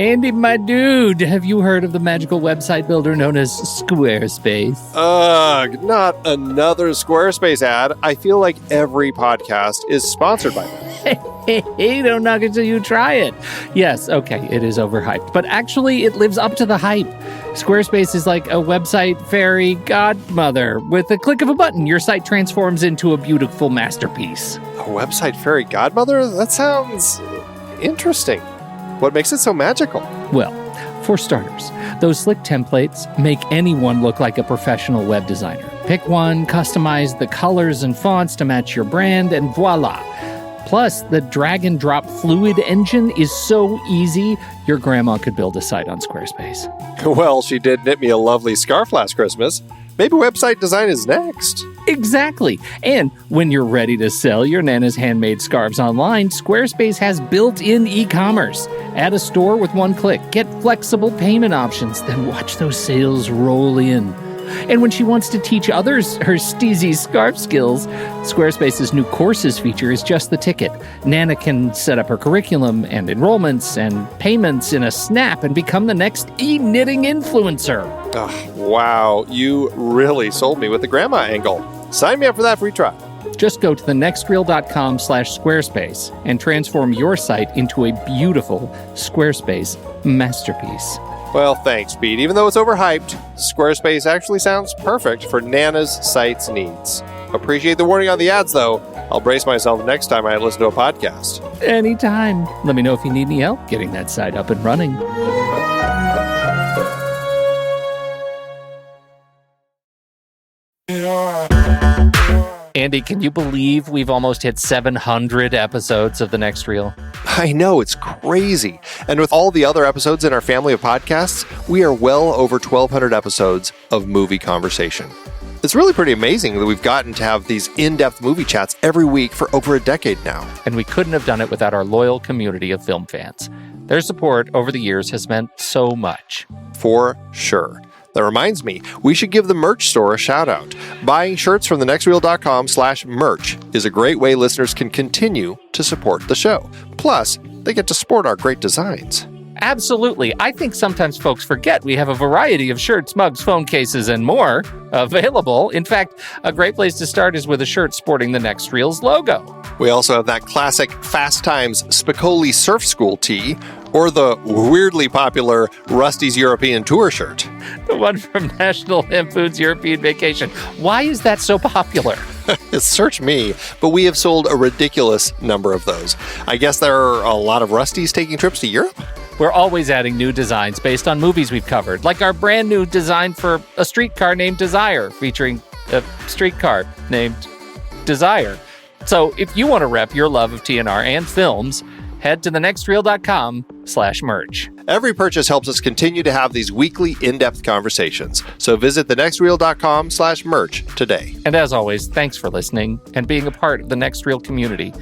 Andy, my dude, have you heard of the magical website builder known as Squarespace? Ugh, not another Squarespace ad. I feel like every podcast is sponsored by them. Hey, don't knock it till you try it. Yes, okay, it is overhyped, but actually it lives up to the hype. Squarespace is like a website fairy godmother. With a click of a button, your site transforms into a beautiful masterpiece. A website fairy godmother? That sounds interesting. What makes it so magical? Well, for starters, those slick templates make anyone look like a professional web designer. Pick one, customize the colors and fonts to match your brand, and voila. Plus, the drag and drop fluid engine is so easy, your grandma could build a site on Squarespace. Well, she did knit me a lovely scarf last Christmas. Maybe website design is next. Exactly. And when you're ready to sell your Nana's handmade scarves online, Squarespace has built-in e-commerce. Add a store with one click. Get flexible payment options. Then watch those sales roll in. And when she wants to teach others her steezy scarf skills, Squarespace's new courses feature is just the ticket. Nana can set up her curriculum and enrollments and payments in a snap and become the next e-knitting influencer. Oh, wow, you really sold me with the grandma angle. Sign me up for that free trial. Just go to thenextreel.com/Squarespace and transform your site into a beautiful Squarespace masterpiece. Well, thanks, Pete. Even though it's overhyped, Squarespace actually sounds perfect for Nana's site's needs. Appreciate the warning on the ads, though. I'll brace myself next time I listen to a podcast. Anytime. Let me know if you need any help getting that site up and running. Andy, can you believe we've almost hit 700 episodes of The Next Reel? I know, it's crazy. And with all the other episodes in our family of podcasts, we are well over 1,200 episodes of movie conversation. It's really pretty amazing that we've gotten to have these in-depth movie chats every week for over a decade now. And we couldn't have done it without our loyal community of film fans. Their support over the years has meant so much. For sure. That reminds me, we should give the merch store a shout out. Buying shirts from thenextreel.com/merch is a great way listeners can continue to support the show. Plus, they get to sport our great designs. Absolutely. I think sometimes folks forget we have a variety of shirts, mugs, phone cases, and more available. In fact, a great place to start is with a shirt sporting the Next Reel's logo. We also have that classic Fast Times Spicoli Surf School tee, or the weirdly popular Rusty's European Tour shirt. The one from National Lampoon's European Vacation. Why is that so popular? Search me, but we have sold a ridiculous number of those. I guess there are a lot of Rustys taking trips to Europe? We're always adding new designs based on movies we've covered, like our brand new design for a streetcar named Desire, featuring a streetcar named Desire. So if you want to rep your love of TNR and films, head to thenextreel.com/merch. Every purchase helps us continue to have these weekly in-depth conversations. So visit thenextreel.com/merch today. And as always, thanks for listening and being a part of the Next Reel community.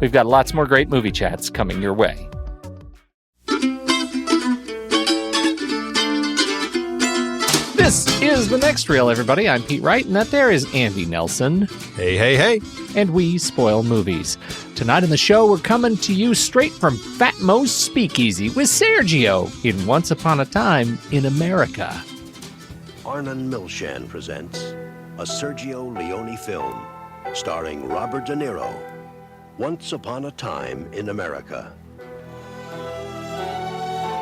We've got lots more great movie chats coming your way. This is The Next Reel, everybody. I'm Pete Wright, and that there is Andy Nelson. Hey, hey, hey. And we spoil movies. Tonight on the show, we're coming to you straight from Fat Mo's Speakeasy with Sergio in Once Upon a Time in America. Arnon Milchan presents a Sergio Leone film starring Robert De Niro, Once Upon a Time in America.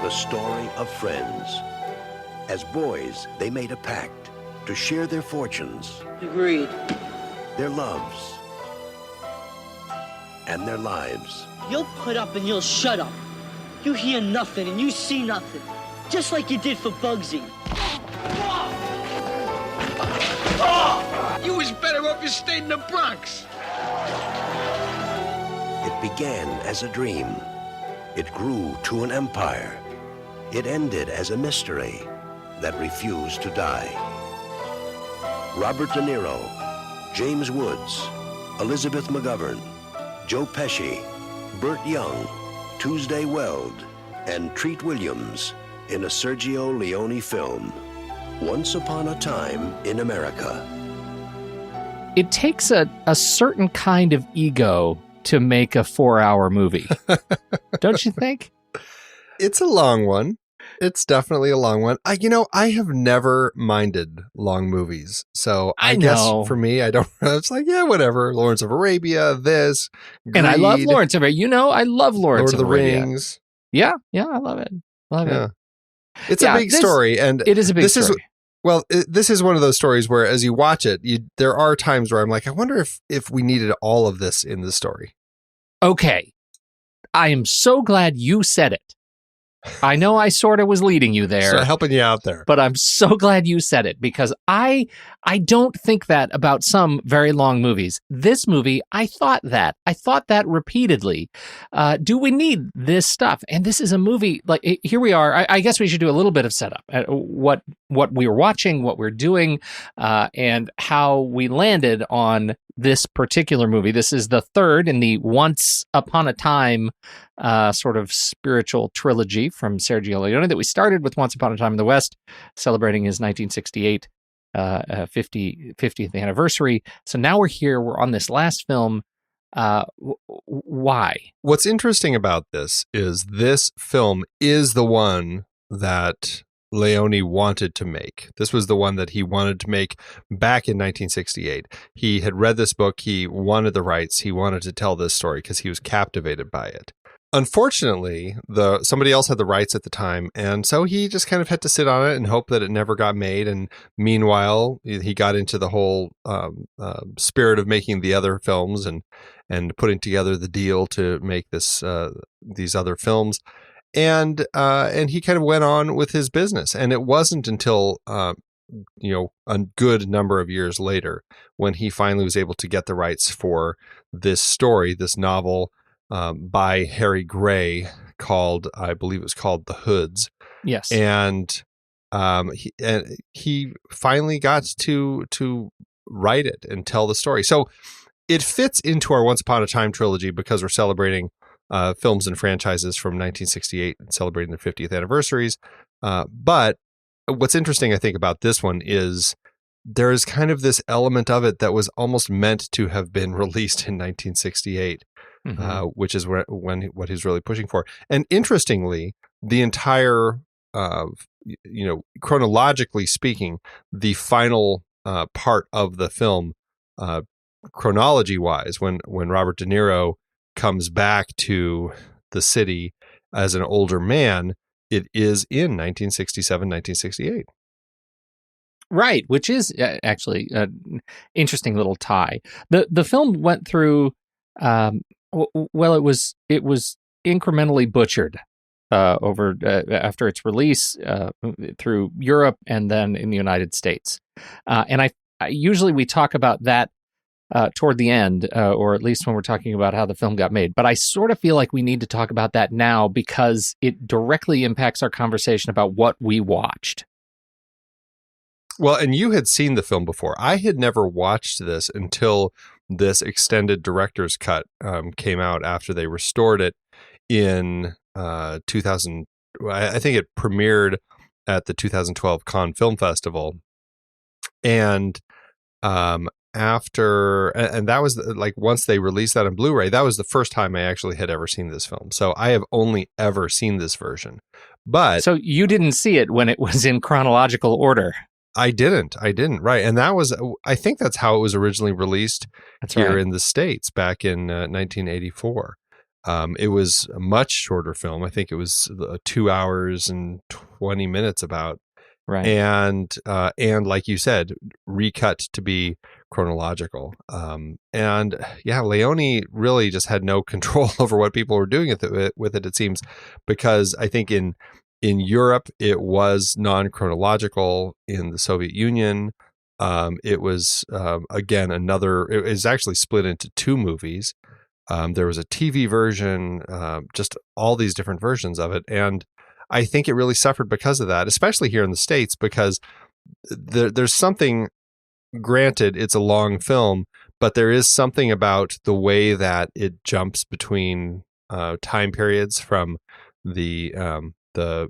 The story of friends. As boys, they made a pact to share their fortunes. Agreed. Their loves. And their lives. You'll put up and you'll shut up. You hear nothing and you see nothing. Just like you did for Bugsy. You was better off you stayed in the Bronx. It began as a dream. It grew to an empire. It ended as a mystery that refused to die. Robert De Niro, James Woods, Elizabeth McGovern, Joe Pesci, Burt Young, Tuesday Weld, and Treat Williams in a Sergio Leone film, Once Upon a Time in America. It takes a certain kind of ego to make a 4-hour movie. Don't you think? It's a long one. It's definitely a long one. I have never minded long movies. So I guess know. for me, I don't, it's like, yeah, whatever. Lawrence of Arabia, this, Greed, And I love Lawrence of Arabia. I love Lawrence Lord of the Arabia. Rings. Yeah, I love it. Love it. It's a big story. And it is a big story. This is one of those stories where as you watch it, there are times where I'm like, I wonder if we needed all of this in the story. Okay. I am so glad you said it. I know I sort of was leading you there. So helping you out there. But I'm so glad you said it because I don't think that about some very long movies. This movie, I thought that repeatedly. Do we need this stuff? And this is a movie, like, here we are. I guess we should do a little bit of setup. What we were watching, what we're doing, and how we landed on this particular movie. This is the third in the Once Upon a Time sort of spiritual trilogy from Sergio Leone that we started with Once Upon a Time in the West, celebrating his 1968 50th anniversary. So now we're on this last film. Why? What's interesting about this film is the one that Leone wanted to make. This was the one that he wanted to make back in 1968. He had read this book. He wanted the rights. He wanted to tell this story because he was captivated by it. Unfortunately, somebody else had the rights at the time, and so he just kind of had to sit on it and hope that it never got made. And meanwhile, he got into the whole spirit of making the other films and putting together the deal to make these other films. And he kind of went on with his business. And it wasn't until a good number of years later when he finally was able to get the rights for this story, this novel by Harry Gray I believe it was called The Hoods. Yes. And he finally got to write it and tell the story. So it fits into our Once Upon a Time trilogy because we're celebrating films and franchises from 1968 and celebrating their 50th anniversaries. But what's interesting, I think, about this one is there is kind of this element of it that was almost meant to have been released in 1968, which is what he's really pushing for. And interestingly, the entire, chronologically speaking, the final part of the film, chronology-wise, when Robert De Niro comes back to the city as an older man, it is in 1967, 1968. Right, which is actually an interesting little tie. The film went through, it was incrementally butchered over after its release through Europe and then in the United States. And I usually we talk about that toward the end, or at least when we're talking about how the film got made. But I sort of feel like we need to talk about that now because it directly impacts our conversation about what we watched. Well, and you had seen the film before. I had never watched this until this extended director's cut came out after they restored it in 2000. I think it premiered at the 2012 Cannes Film Festival. And that was like once they released that on Blu-ray, that was the first time I actually had ever seen this film. So I have only ever seen this version. But so you didn't see it when it was in chronological order. I didn't. Right. And I think that's how it was originally released here in the States back in 1984. It was a much shorter film. I think it was 2 hours and 20 minutes about. Right. And like you said, recut to be chronological. Leone really just had no control over what people were doing with it, it seems, because I think in Europe, it was non-chronological. In the Soviet Union, it was, it was actually split into two movies. There was a TV version, just all these different versions of it. And I think it really suffered because of that, especially here in the States, because there's something, granted, it's a long film, but there is something about the way that it jumps between time periods from the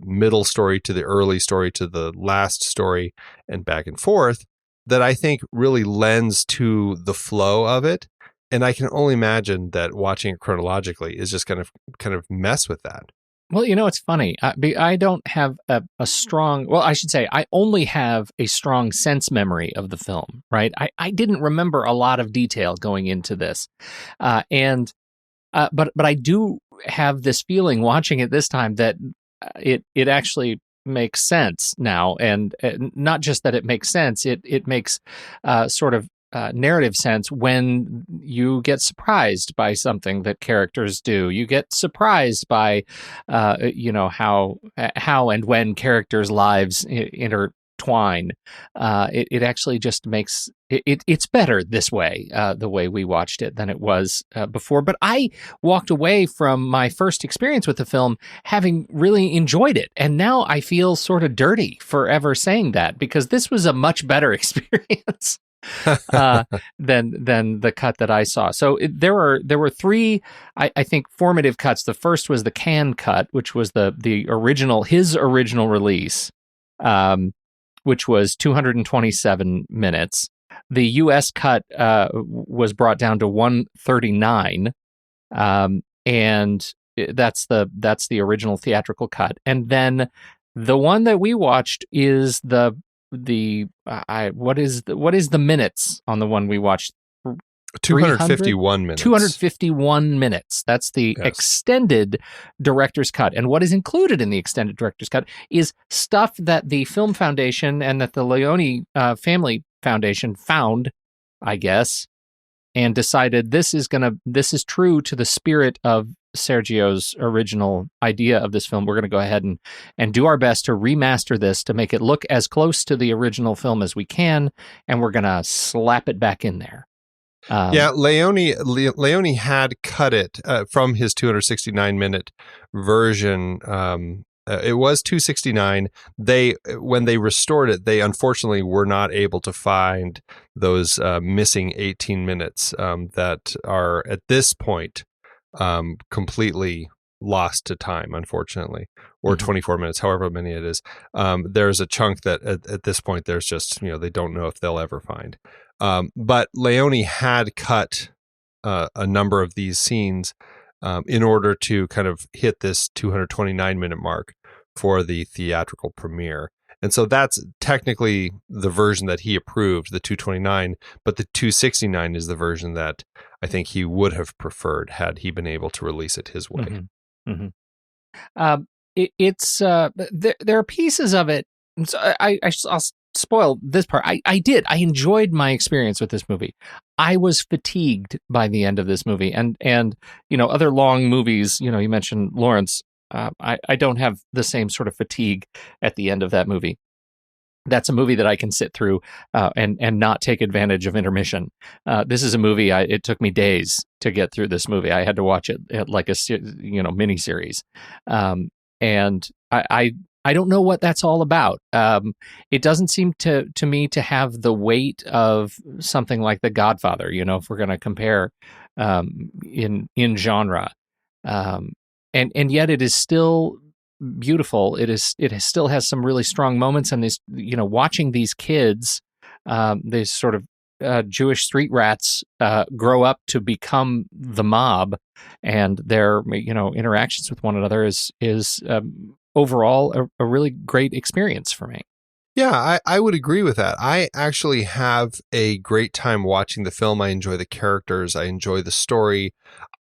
middle story to the early story to the last story and back and forth that I think really lends to the flow of it. And I can only imagine that watching it chronologically is just going to kind of mess with that. Well, it's funny. I don't have a strong, well, I should say, I only have a strong sense memory of the film, right? I didn't remember a lot of detail going into this. But I do have this feeling watching it this time that it actually makes sense now. And not just that it makes sense, it makes sort of narrative sense when you get surprised by something that characters do. You get surprised by, how and when characters' lives intertwine. It actually just makes it's better this way, the way we watched it, than it was before. But I walked away from my first experience with the film having really enjoyed it, and now I feel sort of dirty for ever saying that, because this was a much better experience than the cut that I saw. So there were three, I think, formative cuts. The first was the Cannes cut, which was the original, his original release, which was 227 minutes. The U.S. cut was brought down to 139, and that's the original theatrical cut. And then the one that we watched is what is the minutes on the one we watched? 251 minutes. 251 minutes. That's the extended director's cut. And what is included in the extended director's cut is stuff that the Film Foundation and that the Leone Family Foundation found, I guess, and decided this is true to the spirit of Sergio's original idea of this film. We're going to go ahead and do our best to remaster this to make it look as close to the original film as we can, and we're going to slap it back in there. Leone had cut it from his 269-minute version. It was 269. When they restored it, they unfortunately were not able to find those missing 18 minutes that are at this point completely lost to time, unfortunately, or 24 minutes, however many it is. There's a chunk that at this point there's just, they don't know if they'll ever find. But Leone had cut a number of these scenes in order to kind of hit this 229-minute mark for the theatrical premiere. And so that's technically the version that he approved, the 229, but the 269 is the version that I think he would have preferred had he been able to release it his way. Mm-hmm. Mm-hmm. There are pieces of it. So I'll spoil this part. I enjoyed my experience with this movie. I was fatigued by the end of this movie, and other long movies. You mentioned Lawrence. I don't have the same sort of fatigue at the end of that movie. That's a movie that I can sit through and not take advantage of intermission. This is a movie it took me days to get through this movie. I had to watch it like a mini series, and I don't know what that's all about. It doesn't seem to me to have the weight of something like The Godfather. If we're going to compare in genre. And yet it is still beautiful. It still has some really strong moments, and this, watching these kids, these sort of Jewish street rats, grow up to become the mob, and their interactions with one another is overall a really great experience for me. Yeah, I would agree with that. I actually have a great time watching the film. I enjoy the characters. I enjoy the story.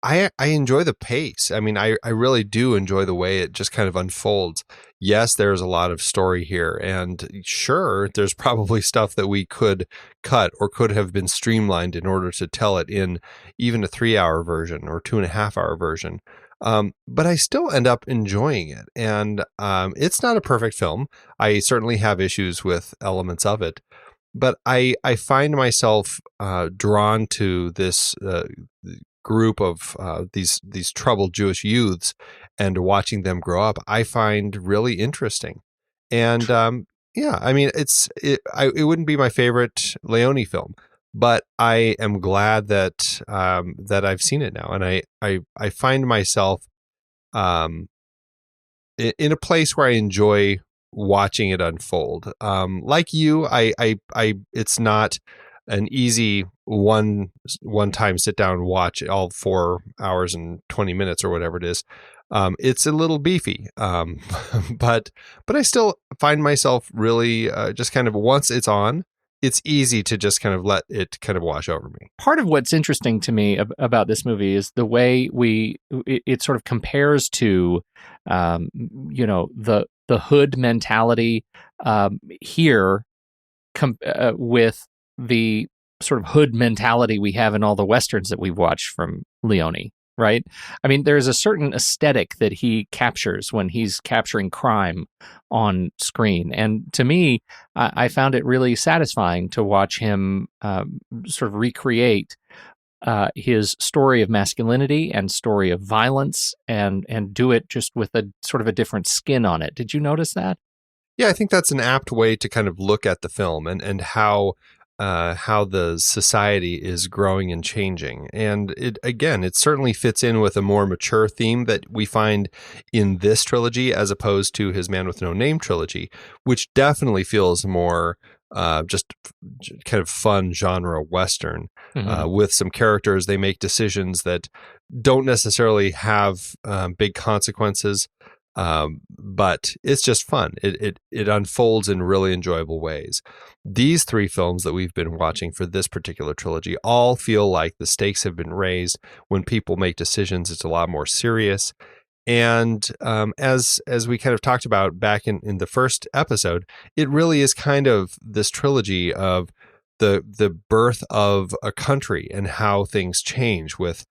I enjoy the pace. I mean, I really do enjoy the way it just kind of unfolds. Yes, there's a lot of story here. And sure, there's probably stuff that we could cut or could have been streamlined in order to tell it in even a 3-hour version or 2.5-hour version. But I still end up enjoying it. And it's not a perfect film. I certainly have issues with elements of it. But I find myself drawn to this group of these troubled Jewish youths and watching them grow up. I find really interesting. And I mean, it wouldn't be my favorite Leone film, but I am glad that I've seen it now, and I find myself in a place where I enjoy watching it unfold. Like you, I it's not an easy one time sit down and watch all 4 hours and 20 minutes or whatever it is. It's a little beefy, but I still find myself really just kind of, once it's on, it's easy to just kind of let it kind of wash over me. Part of what's interesting to me about this movie is the way it sort of compares to, the hood mentality here with the sort of hood mentality we have in all the Westerns that we've watched from Leone, right? I mean, there's a certain aesthetic that he captures when he's capturing crime on screen. And to me, I found it really satisfying to watch him sort of recreate his story of masculinity and story of violence and do it just with a sort of a different skin on it. Did you notice that? Yeah, I think that's an apt way to kind of look at the film and how the society is growing and changing. And it certainly fits in with a more mature theme that we find in this trilogy as opposed to his Man with No Name trilogy, which definitely feels more just kind of fun genre Western with some characters. They make decisions that don't necessarily have big consequences. But it's just fun. It unfolds in really enjoyable ways. These three films that we've been watching for this particular trilogy all feel like the stakes have been raised. When people make decisions, it's a lot more serious. And as we kind of talked about back in the first episode, it really is kind of this trilogy of the birth of a country and how things change with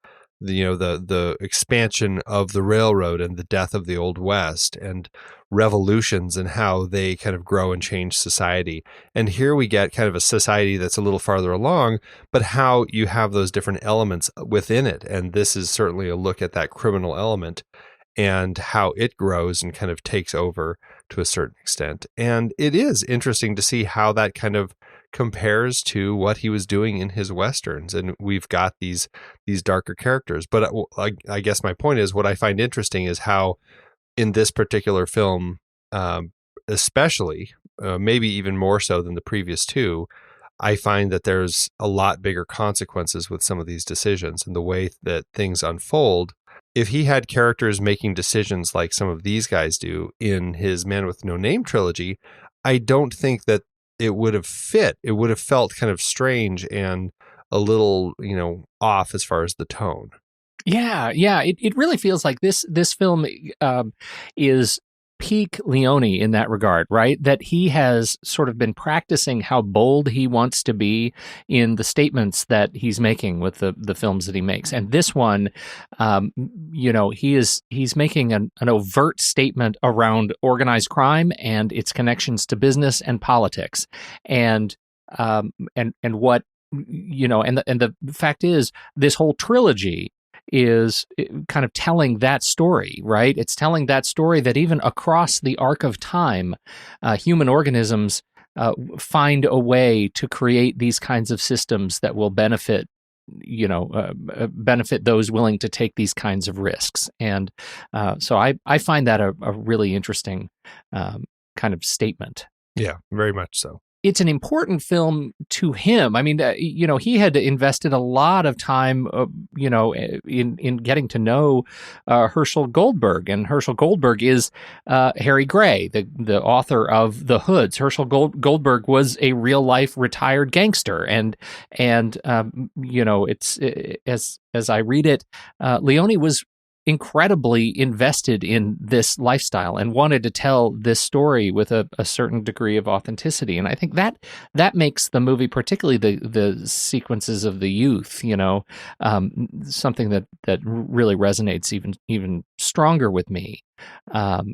the expansion of the railroad and the death of the Old West and revolutions and how they kind of grow and change society. And here we get kind of a society that's a little farther along, but how you have those different elements within it. And this is certainly a look at that criminal element and how it grows and kind of takes over to a certain extent. And it is interesting to see how that kind of compares to what he was doing in his Westerns. And we've got these darker characters. But I guess my point is, what I find interesting is how in this particular film, especially, maybe even more so than the previous two, I find that there's a lot bigger consequences with some of these decisions and the way that things unfold. If he had characters making decisions like some of these guys do in his Man with No Name trilogy, I don't think that it would have fit. It would have felt kind of strange and a little, off as far as the tone. Yeah. It really feels like this film is peak Leone in that regard, right? That he has sort of been practicing how bold he wants to be in the statements that he's making with the films that he makes. And this one, he's making an overt statement around organized crime and its connections to business and politics. And what, and the fact is, this whole trilogy is kind of telling that story, right? It's telling that story that even across the arc of time, human organisms find a way to create these kinds of systems that will benefit those willing to take these kinds of risks. And so I find that a really interesting kind of statement. Yeah, very much so. It's an important film to him. I mean, he had invested a lot of time, in getting to know Herschel Goldberg, and Herschel Goldberg is Harry Gray, the author of The Hoods. Herschel Goldberg was a real life retired gangster, and it's as I read it, Leone was incredibly invested in this lifestyle and wanted to tell this story with a certain degree of authenticity. And I think that makes the movie, particularly the sequences of the youth, something that really resonates even stronger with me. Overall,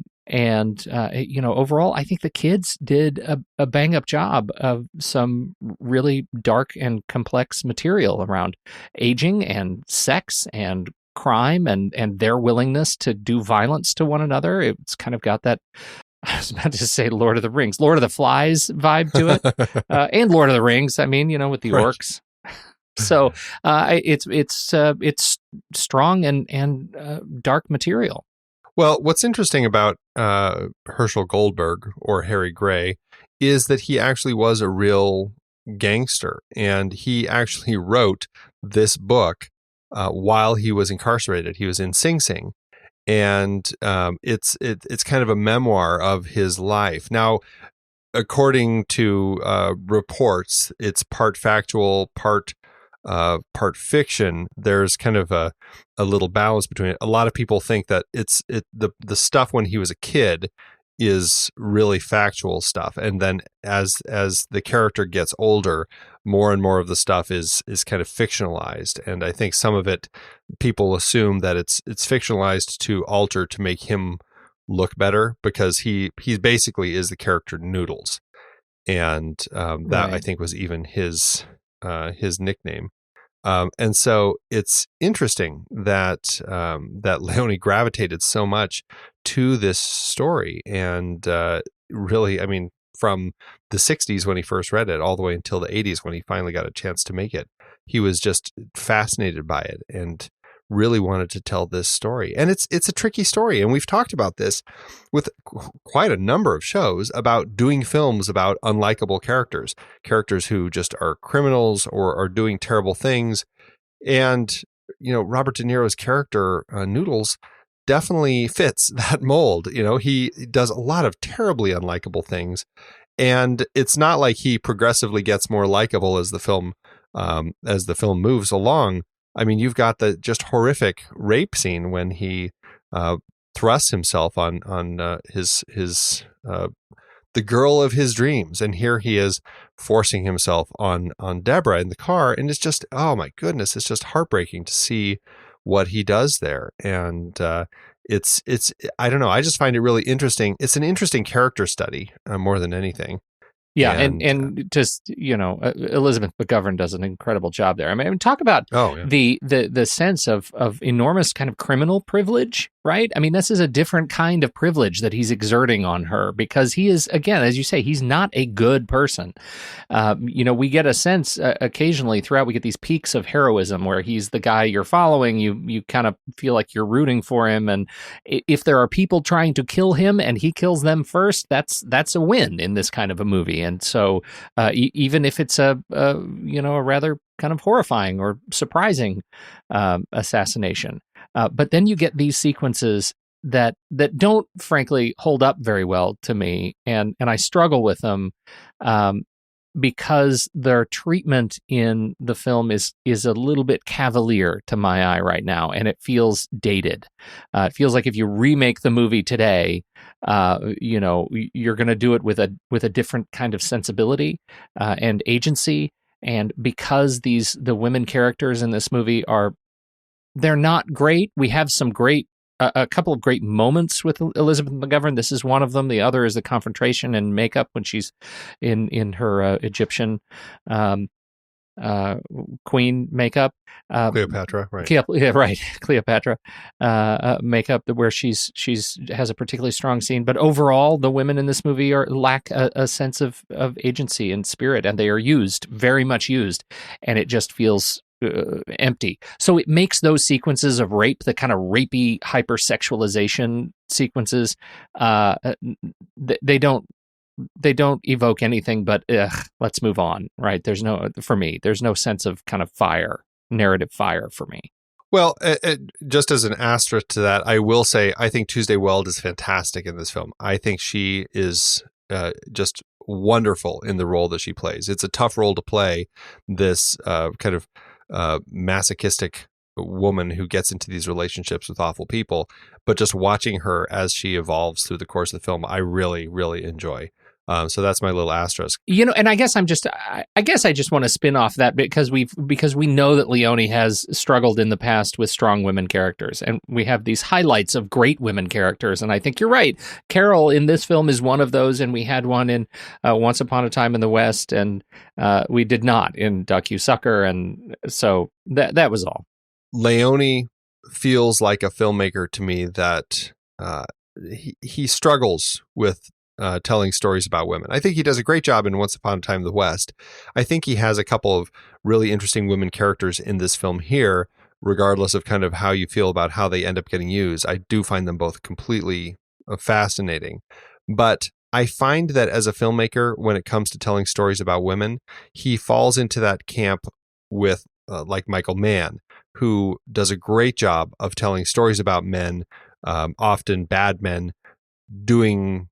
I think the kids did a bang up job of some really dark and complex material around aging and sex and crime and their willingness to do violence to one another. It's kind of got that, I was about to say Lord of the Rings, Lord of the Flies vibe to it, and Lord of the Rings. I mean, with the orcs. So it's strong and dark material. Well, what's interesting about Herschel Goldberg, or Harry Gray, is that he actually was a real gangster, and he actually wrote this book while he was incarcerated. He was in Sing Sing, and it's kind of a memoir of his life. Now, according to reports, it's part factual, part fiction. There's kind of a little balance between it. A lot of people think that the stuff when he was a kid is really factual stuff, and then as the character gets older, more and more of the stuff is kind of fictionalized. And I think some of it, people assume that it's fictionalized to alter, to make him look better, because he basically is the character Noodles, and that Right. I think was even his nickname. And so it's interesting that that Leone gravitated so much to this story, and really, I mean, from the 60s when he first read it all the way until the 80s when he finally got a chance to make it, he was just fascinated by it and really wanted to tell this story. And it's a tricky story, and we've talked about this with quite a number of shows about doing films about unlikable characters who just are criminals or are doing terrible things. And Robert De Niro's character Noodles definitely fits that mold. He does a lot of terribly unlikable things, and it's not like he progressively gets more likable as the film moves along. I mean, you've got the just horrific rape scene when he thrusts himself on his the girl of his dreams, and here he is forcing himself on Deborah in the car, and it's just, oh my goodness, it's just heartbreaking to see what he does there. And it's I don't know, I just find it really interesting. It's an interesting character study more than anything. Yeah, and just Elizabeth McGovern does an incredible job there. I mean, talk about the sense of enormous kind of criminal privilege, right? I mean, this is a different kind of privilege that he's exerting on her, because he is, again, as you say, he's not a good person. We get a sense occasionally throughout, we get these peaks of heroism where he's the guy you're following. You kind of feel like you're rooting for him, and if there are people trying to kill him and he kills them first, that's a win in this kind of a movie. And so even if it's a rather kind of horrifying or surprising assassination, but then you get these sequences that don't frankly hold up very well to me, and I struggle with them because their treatment in the film is a little bit cavalier to my eye right now, and it feels dated. It feels like if you remake the movie today, you're going to do it with a different kind of sensibility and agency. And because the women characters in this movie they're not great. We have some a couple of great moments with Elizabeth McGovern. This is one of them. The other is the confrontation and makeup when she's in her Egyptian queen makeup. Cleopatra, right? Yeah, right. Cleopatra makeup, where she's has a particularly strong scene. But overall, the women in this movie lack a sense of agency and spirit, and they are very much used, and it just feels empty. So it makes those sequences of rape, the kind of rapey hypersexualization sequences, they don't evoke anything but let's move on, right? There's no sense of kind of narrative fire for me. Well, just as an asterisk to that, I will say I think Tuesday Weld is fantastic in this film. I think she is just wonderful in the role that she plays. It's a tough role to play, this kind of masochistic woman who gets into these relationships with awful people, but just watching her as she evolves through the course of the film, I really, really enjoy. So that's my little asterisk. And I guess I just want to spin off that because we know that Leone has struggled in the past with strong women characters, and we have these highlights of great women characters. And I think you're right. Carol in this film is one of those, and we had one in Once Upon a Time in the West, and we did not in Duck You Sucker, and so that was all. Leone feels like a filmmaker to me that he struggles with telling stories about women. I think he does a great job in Once Upon a Time in the West. I think he has a couple of really interesting women characters in this film here, regardless of kind of how you feel about how they end up getting used. I do find them both completely fascinating. But I find that as a filmmaker, when it comes to telling stories about women, he falls into that camp with like Michael Mann, who does a great job of telling stories about men often bad men doing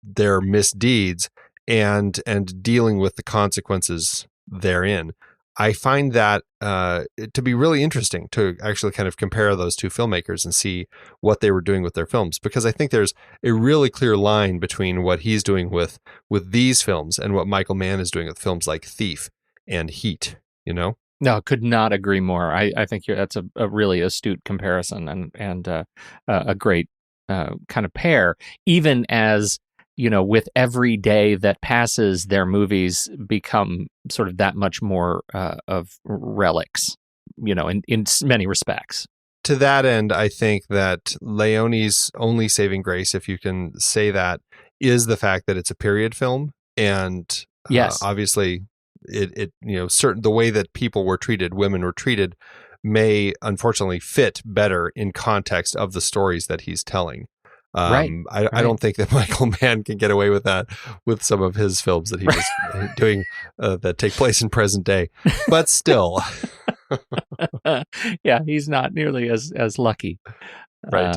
their misdeeds and dealing with the consequences therein. I find that to be really interesting to actually kind of compare those two filmmakers and see what they were doing with their films, because I think there's a really clear line between what he's doing with these films and what Michael Mann is doing with films like Thief and Heat, you know? No, could not agree more. I think that's a really astute comparison and a great kind of pair, even as, you know, with every day that passes, their movies become sort of that much more of relics, you know, in many respects. To that end, I think that Leone's only saving grace, if you can say that, is the fact that it's a period film. And yes, obviously it you know, certain the way that people were treated, women were treated, may unfortunately fit better in context of the stories that he's telling. Right. I don't think that Michael Mann can get away with that with some of his films that he was doing that take place in present day, but still. Yeah, he's not nearly as lucky. Right.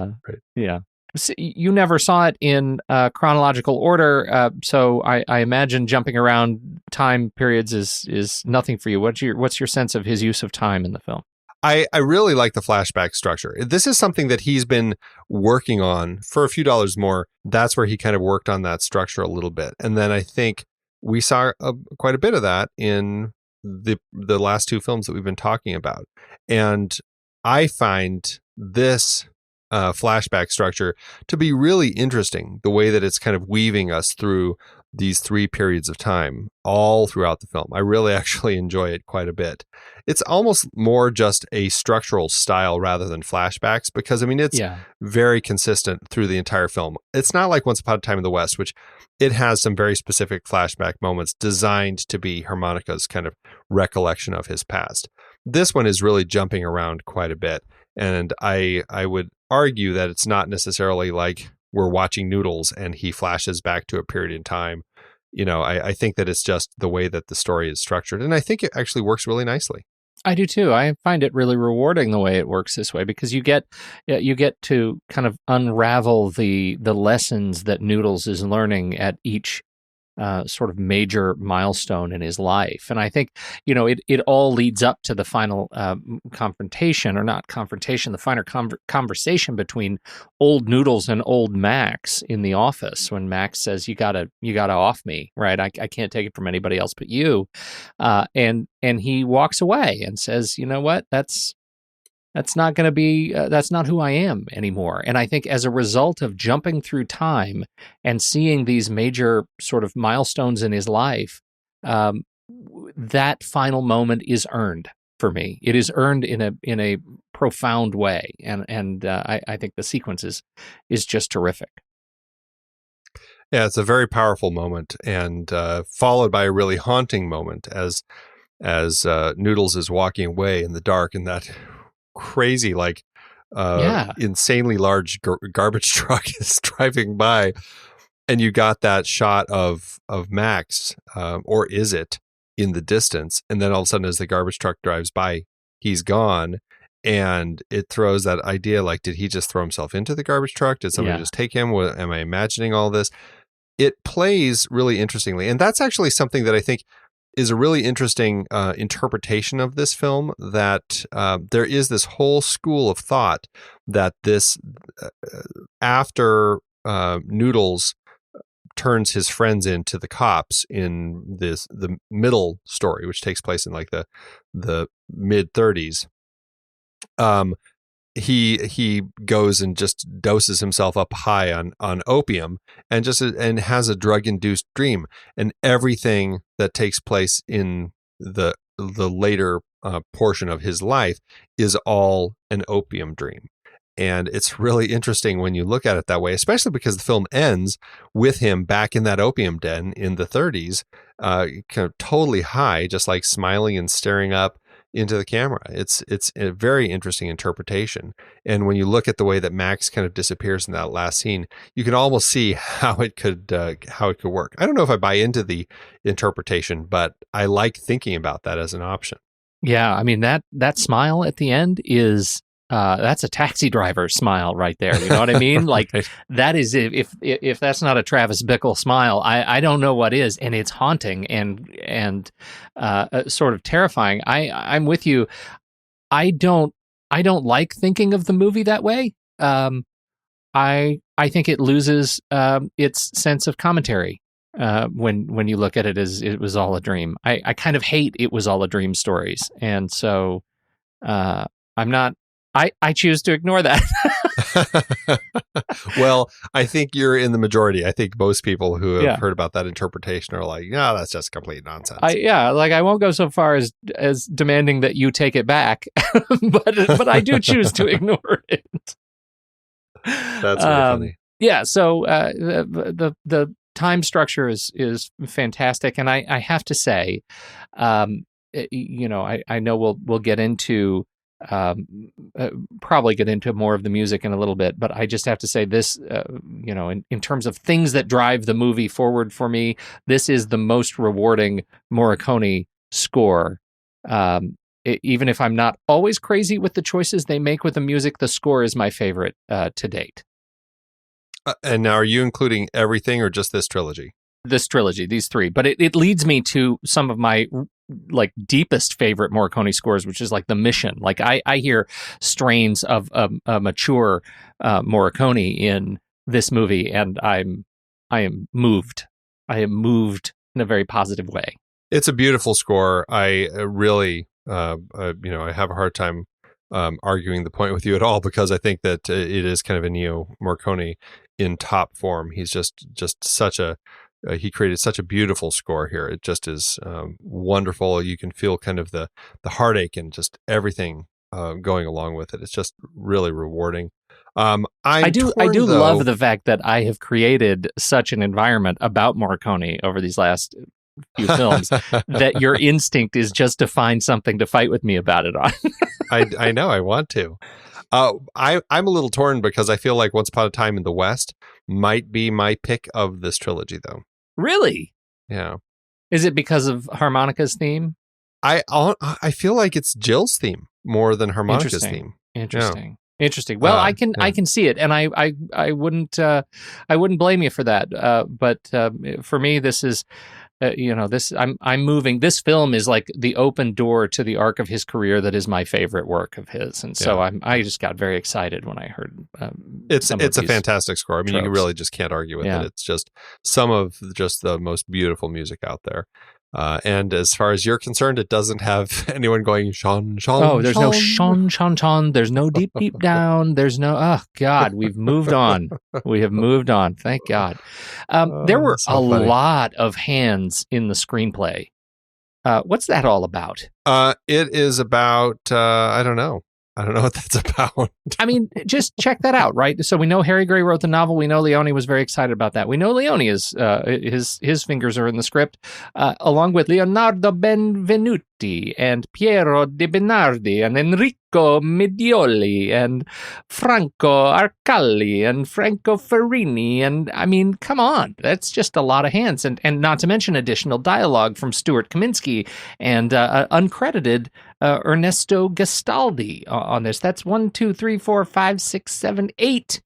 Yeah. So you never saw it in chronological order, so I imagine jumping around time periods is nothing for you. What's your sense of his use of time in the film? I really like the flashback structure. This is something that he's been working on for a few dollars more. That's where he kind of worked on that structure a little bit. And then I think we saw quite a bit of that in the last two films that we've been talking about. And I find this flashback structure to be really interesting, the way that it's kind of weaving us through these three periods of time all throughout the film. I really actually enjoy it quite a bit. It's almost more just a structural style rather than flashbacks, because I mean, it's very consistent through the entire film. It's not like Once Upon a Time in the West, which it has some very specific flashback moments designed to be harmonica's kind of recollection of his past. This one is really jumping around quite a bit. And I would argue that it's not necessarily like we're watching Noodles and he flashes back to a period in time. You know, I think that it's just the way that the story is structured. And I think it actually works really nicely. I do too. I find it really rewarding the way it works this way, because you get to kind of unravel the lessons that Noodles is learning at each sort of major milestone in his life. And I think, you know, it all leads up to the final confrontation, or not confrontation, the final conversation between old Noodles and old Max in the office, when Max says, you gotta off me, right? I can't take it from anybody else but you. And he walks away and says, you know what, that's not going to be, that's not who I am anymore. And I think as a result of jumping through time and seeing these major sort of milestones in his life, that final moment is earned for me. It is earned in a profound way. And I think the sequence is just terrific. Yeah, it's a very powerful moment, and followed by a really haunting moment as Noodles is walking away in the dark, and that crazy, like insanely large garbage truck is driving by, and you got that shot of Max, or is it, in the distance, and then all of a sudden as the garbage truck drives by, he's gone, and it throws that idea, like, did he just throw himself into the garbage truck? Did somebody just take him? Am I imagining all this? It plays really interestingly, and that's actually something that I think is a really interesting interpretation of this film, that there is this whole school of thought that this after Noodles turns his friends into the cops in the middle story, which takes place in like the mid 30s, he goes and just doses himself up high on opium and has a drug induced dream, and everything that takes place in the later portion of his life is all an opium dream. And it's really interesting when you look at it that way, especially because the film ends with him back in that opium den in the 30s, kind of totally high, just like smiling and staring up into the camera. It's a very interesting interpretation. And when you look at the way that Max kind of disappears in that last scene, you can almost see how it could work. I don't know if I buy into the interpretation, but I like thinking about that as an option. Yeah, I mean, that smile at the end is that's a taxi driver smile right there. You know what I mean? Like that is, if that's not a Travis Bickle smile, I don't know what is. And it's haunting and sort of terrifying. I'm with you. I don't like thinking of the movie that way. I think it loses its sense of commentary when you look at it as it was all a dream. I kind of hate it was all a dream stories, and so I'm not. I choose to ignore that. Well, I think you're in the majority. I think most people who have heard about that interpretation are like, no, that's just complete nonsense. I won't go so far as demanding that you take it back, but I do choose to ignore it. That's really funny. Yeah, so the time structure is fantastic, and I have to say, I know we'll get into probably get into more of the music in a little bit, but I just have to say this, in terms of things that drive the movie forward for me, this is the most rewarding Morricone score. Even if I'm not always crazy with the choices they make with the music, the score is my favorite to date. And now, are you including everything or just this trilogy? This trilogy, these three. But it leads me to some of my deepest favorite Morricone scores, which is like The Mission. Like I hear strains of a mature Morricone in this movie, and I am moved. I am moved in a very positive way. It's a beautiful score. I really, I have a hard time arguing the point with you at all, because I think that it is kind of Ennio Morricone in top form. He's just such a he created such a beautiful score here. It just is wonderful. You can feel kind of the heartache and just everything going along with it. It's just really rewarding. I do love the fact that I have created such an environment about Morricone over these last few films that your instinct is just to find something to fight with me about it on. I know. I want to. I'm a little torn because I feel like Once Upon a Time in the West might be my pick of this trilogy, though. Really? Yeah. Is it because of harmonica's theme? I feel like it's Jill's theme more than harmonica's theme. Interesting. Yeah. Interesting. Well, I can see it, and I wouldn't blame you for that. But for me, this is. I'm moving. This film is like the open door to the arc of his career that is my favorite work of his, and so I just got very excited when I heard. It's a fantastic score. I mean, you really just can't argue with it. It's just some of just the most beautiful music out there. And as far as you're concerned, it doesn't have anyone going Sean. Oh, there's no Sean. There's no deep down. There's no. Oh God, we've moved on. We have moved on. Thank God. There were a lot of hands in the screenplay. What's that all about? It is about. I don't know. I don't know what that's about. I mean, just check that out, right? So we know Harry Gray wrote the novel. We know Leone was very excited about that. We know Leone is his fingers are in the script, along with Leonardo Benvenuti and Piero De Bernardi and Enrico Medioli and Franco Arcalli and Franco Ferrini. And I mean, come on, that's just a lot of hands. And not to mention additional dialogue from Stuart Kaminsky and uncredited Ernesto Gastaldi on this. That's 1, 2, 3, 4, 5, 6, 7, 8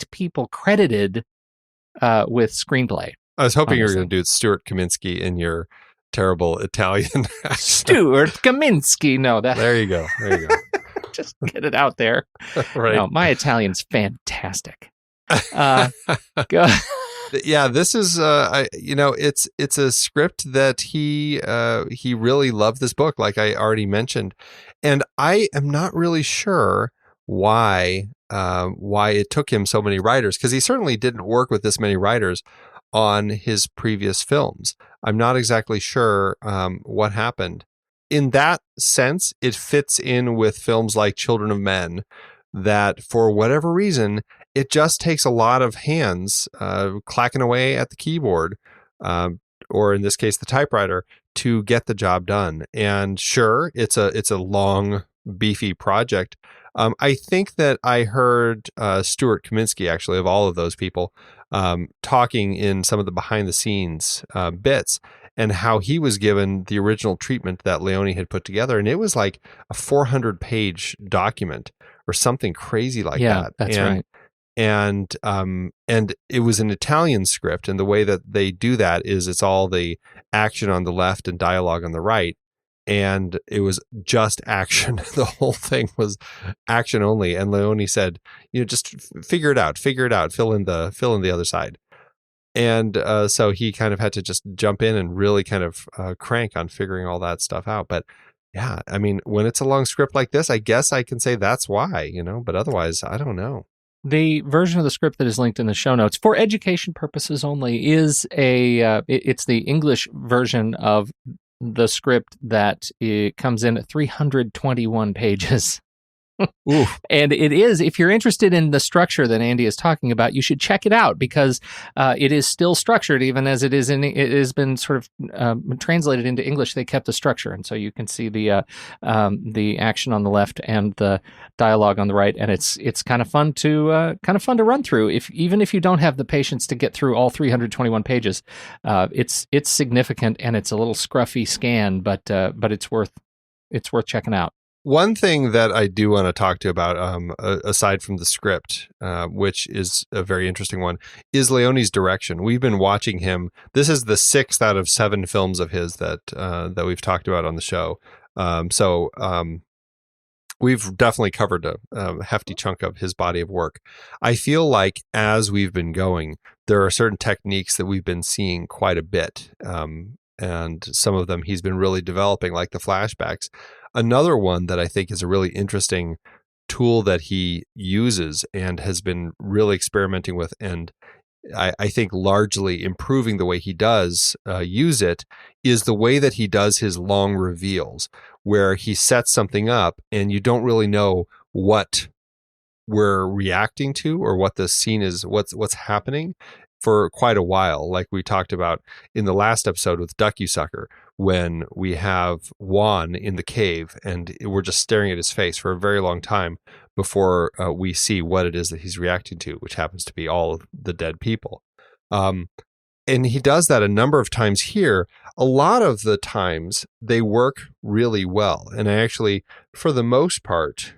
people credited with screenplay. I was hoping you were going to do Stuart Kaminsky in your terrible Italian accent. Stuart Kaminsky. No, there you go. Just get it out there. Right. No, my Italian's fantastic. Go. Yeah, this is it's a script that he really loved this book, like I already mentioned, and I am not really sure why it took him so many writers, because he certainly didn't work with this many writers on his previous films. I'm not exactly sure what happened. In that sense, it fits in with films like Children of Men, that for whatever reason, it just takes a lot of hands clacking away at the keyboard, or in this case, the typewriter, to get the job done. And sure, it's a long, beefy project. I think that I heard Stuart Kaminsky, actually, of all of those people, talking in some of the behind the scenes bits, and how he was given the original treatment that Leone had put together. And it was like a 400-page document or something crazy like that. That's right. And it was an Italian script. And the way that they do that is it's all the action on the left and dialogue on the right. And it was just action. The whole thing was action only. And Leone said, just figure it out, fill in the other side. And so he kind of had to just jump in and really kind of crank on figuring all that stuff out. But yeah, I mean, when it's a long script like this, I guess I can say that's why, but otherwise, I don't know. The version of the script that is linked in the show notes for education purposes only is it's the English version of the script that it comes in at 321 pages. And it is, if you're interested in the structure that Andy is talking about, you should check it out, because it is still structured, even as it has been sort of translated into English. They kept the structure, and so you can see the action on the left and the dialogue on the right, and it's kind of fun to run through. Even if you don't have the patience to get through all 321 pages, it's significant, and it's a little scruffy scan, but it's worth checking out. One thing that I do want to talk to about, aside from the script, which is a very interesting one, is Leone's direction. We've been watching him. This is the 6th out of 7 films of his that we've talked about on the show. So we've definitely covered a hefty chunk of his body of work. I feel like as we've been going, there are certain techniques that we've been seeing quite a bit. And some of them he's been really developing, like the flashbacks. Another one that I think is a really interesting tool that he uses and has been really experimenting with, and I think largely improving the way he does use it, is the way that he does his long reveals, where he sets something up and you don't really know what we're reacting to or what the scene is, what's happening for quite a while, like we talked about in the last episode with Ducky-Sucker, when we have Juan in the cave and we're just staring at his face for a very long time before we see what it is that he's reacting to, which happens to be all of the dead people. And he does that a number of times here. A lot of the times they work really well. And I actually, for the most part,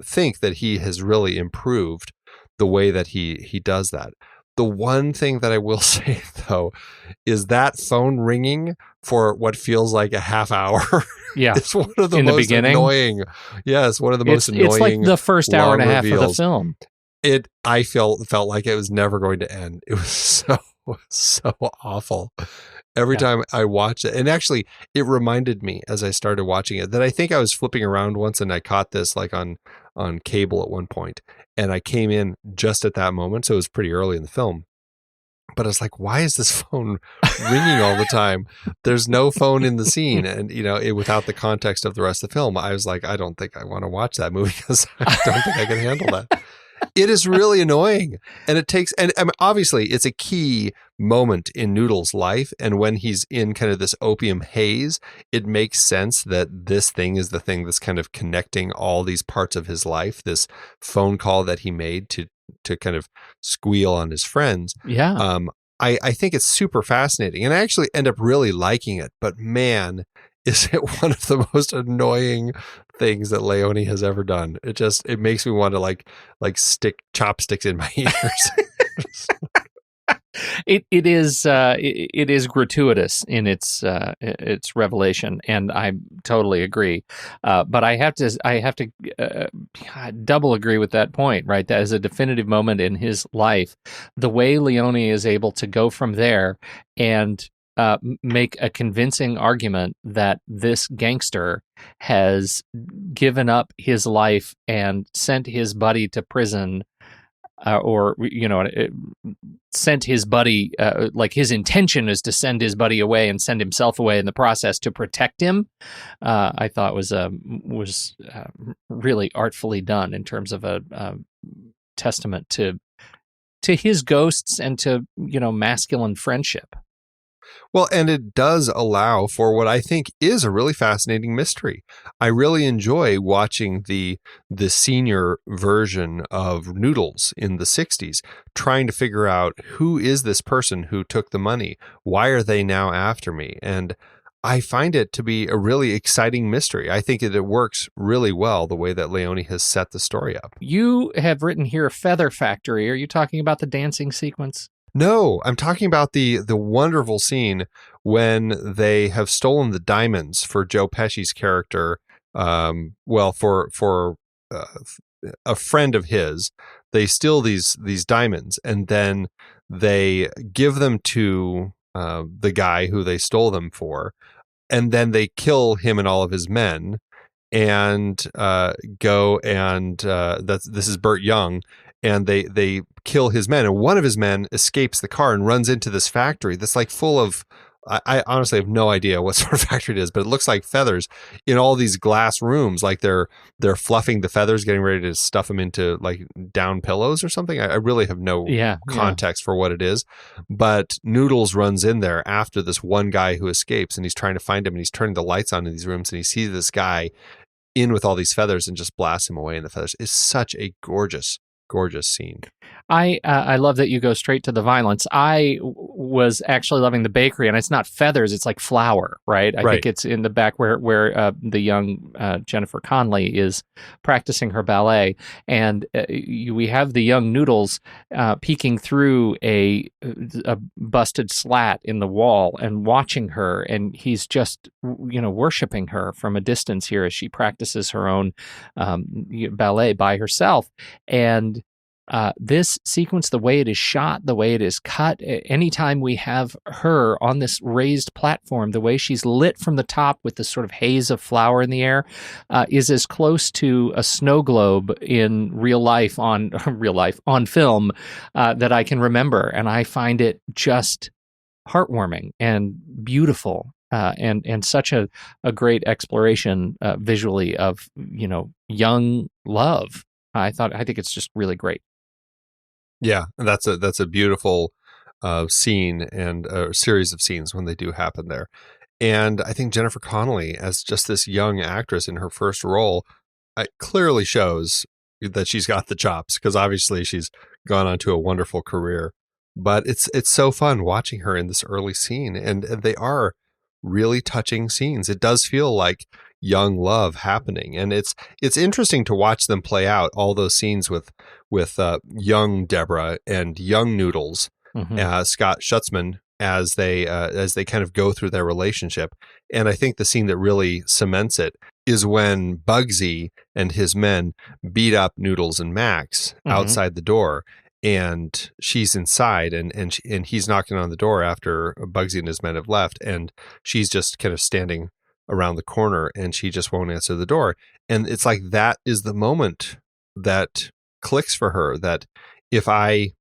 think that he has really improved the way that he does that. The one thing that I will say, though, is that phone ringing for what feels like a half hour. Yeah, it's one of the most annoying. Yes, one of the most annoying. It's like the first hour and a half of the film. I felt like it was never going to end. It was so awful. Every time I watched it, and actually, it reminded me as I started watching it that I think I was flipping around once and I caught this like on cable at one point, and I came in just at that moment, so it was pretty early in the film. But I was like, why is this phone ringing all the time? There's no phone in the scene, and without the context of the rest of the film, I was like, I don't think I want to watch that movie because I don't think I can handle that. It is really annoying, and it takes, and obviously it's a key moment in Noodle's life. And when he's in kind of this opium haze, it makes sense that this thing is the thing that's kind of connecting all these parts of his life. This phone call that he made to kind of squeal on his friends. Yeah. I think it's super fascinating, and I actually end up really liking it. But man, is it one of the most annoying things that Leone has ever done. It makes me want to like stick chopsticks in my ears. It is gratuitous in its revelation, and I totally agree. But I have to double agree with that point. Right, that is a definitive moment in his life. The way Leone is able to go from there and make a convincing argument that this gangster has given up his life and sent his buddy to prison, sent his buddy, like his intention is to send his buddy away and send himself away in the process to protect him. I thought was really artfully done in terms of a testament to his ghosts and to masculine friendship. Well, and it does allow for what I think is a really fascinating mystery. I really enjoy watching the senior version of Noodles in the 60s, trying to figure out who is this person who took the money? Why are they now after me? And I find it to be a really exciting mystery. I think that it works really well the way that Leone has set the story up. You have written here Feather Factory. Are you talking about the dancing sequence? No, I'm talking about the wonderful scene when they have stolen the diamonds for Joe Pesci's character. For a friend of his, they steal these diamonds and then they give them to the guy who they stole them for, and then they kill him and all of his men and go and this is Burt Young. And they kill his men, and one of his men escapes the car and runs into this factory that's like full of, I honestly have no idea what sort of factory it is, but it looks like feathers in all these glass rooms, like they're fluffing the feathers, getting ready to stuff them into like down pillows or something. I really have no context for what it is, but Noodles runs in there after this one guy who escapes, and he's trying to find him, and he's turning the lights on in these rooms, and he sees this guy in with all these feathers and just blasts him away in the feathers. It's such a gorgeous scene. I love that you go straight to the violence. I was actually loving the bakery, and it's not feathers; it's like flour, right? I think it's in the back where the young Jennifer Connelly is practicing her ballet, and we have the young Noodles peeking through a busted slat in the wall and watching her, and he's just worshiping her from a distance here as she practices her own ballet by herself. And this sequence, the way it is shot, the way it is cut, anytime we have her on this raised platform, the way she's lit from the top with this sort of haze of flour in the air, is as close to a snow globe in real life on film that I can remember. And I find it just heartwarming and beautiful. And such a great exploration visually of young love. I think it's just really great. Yeah, that's a beautiful scene and a series of scenes when they do happen there. And I think Jennifer Connelly, as just this young actress in her first role, clearly shows that she's got the chops, because obviously she's gone on to a wonderful career. But it's so fun watching her in this early scene, and they are really touching scenes. It does feel like young love happening, and it's interesting to watch them play out all those scenes with young Deborah and young Noodles, Scott Schutzman, as they kind of go through their relationship. And I think the scene that really cements it is when Bugsy and his men beat up Noodles and Max outside the door, and she's inside, and he's knocking on the door after Bugsy and his men have left, and she's just kind of standing around the corner, and she just won't answer the door. And it's like that is the moment that clicks for her, that if I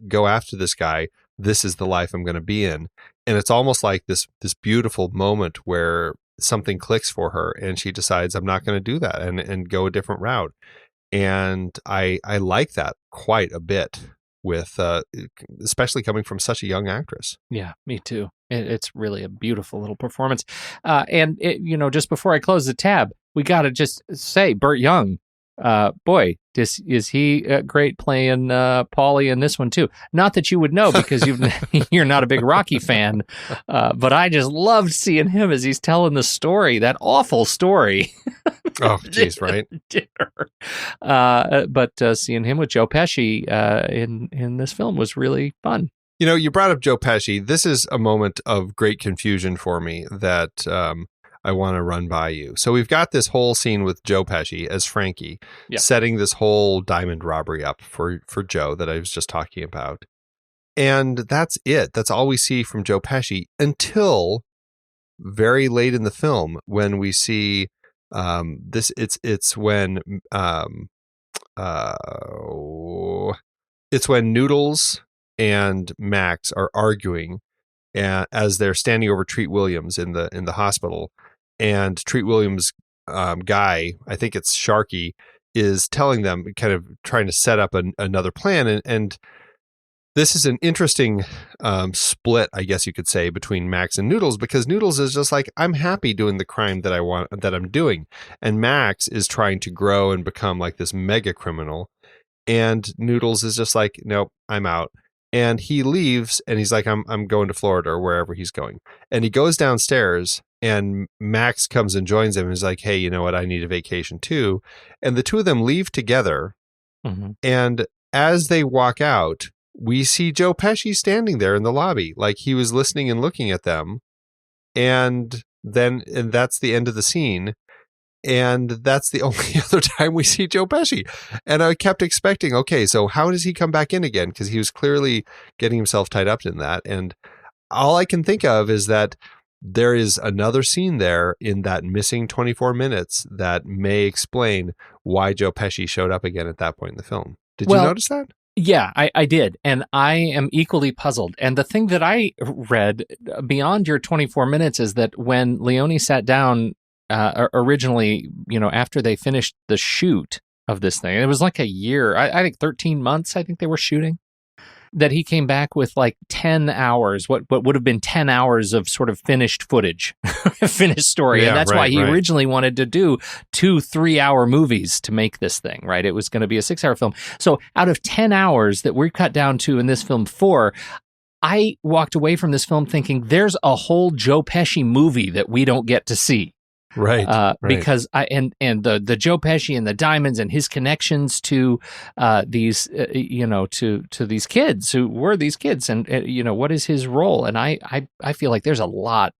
go after this guy, this is the life I'm going to be in. And it's almost like this beautiful moment where something clicks for her, and she decides, I'm not going to do that, and go a different route. And I like that quite a bit, with especially coming from such a young actress. Yeah, me too. It's really a beautiful little performance. And just before I close the tab, we got to just say, Burt Young, boy, is he great playing Paulie in this one too. Not that you would know, because you're not a big Rocky fan, but I just loved seeing him as he's telling the story, that awful story. Oh, geez, right. But seeing him with Joe Pesci in this film was really fun. You brought up Joe Pesci. This is a moment of great confusion for me that I want to run by you. So we've got this whole scene with Joe Pesci as Frankie, setting this whole diamond robbery up for Joe that I was just talking about. And that's it. That's all we see from Joe Pesci until very late in the film, when we see it's when Noodles and Max are arguing as they're standing over Treat Williams in the hospital, and Treat Williams guy, I think it's Sharky, is telling them, kind of trying to set up another plan, and This is an interesting split, I guess you could say, between Max and Noodles, because Noodles is just like, I'm happy doing the crime that I'm doing. And Max is trying to grow and become like this mega criminal. And Noodles is just like, nope, I'm out. And he leaves and he's like, I'm going to Florida or wherever he's going. And he goes downstairs and Max comes and joins him and is like, hey, you know what? I need a vacation too. And the two of them leave together. Mm-hmm. And as they walk out, we see Joe Pesci standing there in the lobby, like he was listening and looking at them. And that's the end of the scene. And that's the only other time we see Joe Pesci. And I kept expecting, okay, so how does he come back in again? Because he was clearly getting himself tied up in that. And all I can think of is that there is another scene there in that missing 24 minutes that may explain why Joe Pesci showed up again at that point in the film. Did you notice that? Yeah, I did. And I am equally puzzled. And the thing that I read beyond your 24 minutes is that when Leone sat down originally, after they finished the shoot of this thing, it was like a year, I think 13 months, I think they were shooting, that he came back with like 10 hours, what would have been 10 hours of sort of finished footage, finished story. Yeah, and that's right, why he right. originally wanted to do 2-3-hour movies to make this thing, right? It was going to be a 6-hour film. So out of 10 hours that we cut down to in this film 4, I walked away from this film thinking there's a whole Joe Pesci movie that we don't get to see. Right. Because the Joe Pesci and the diamonds and his connections to these to these kids who were these kids and what is his role, and I feel like there's a lot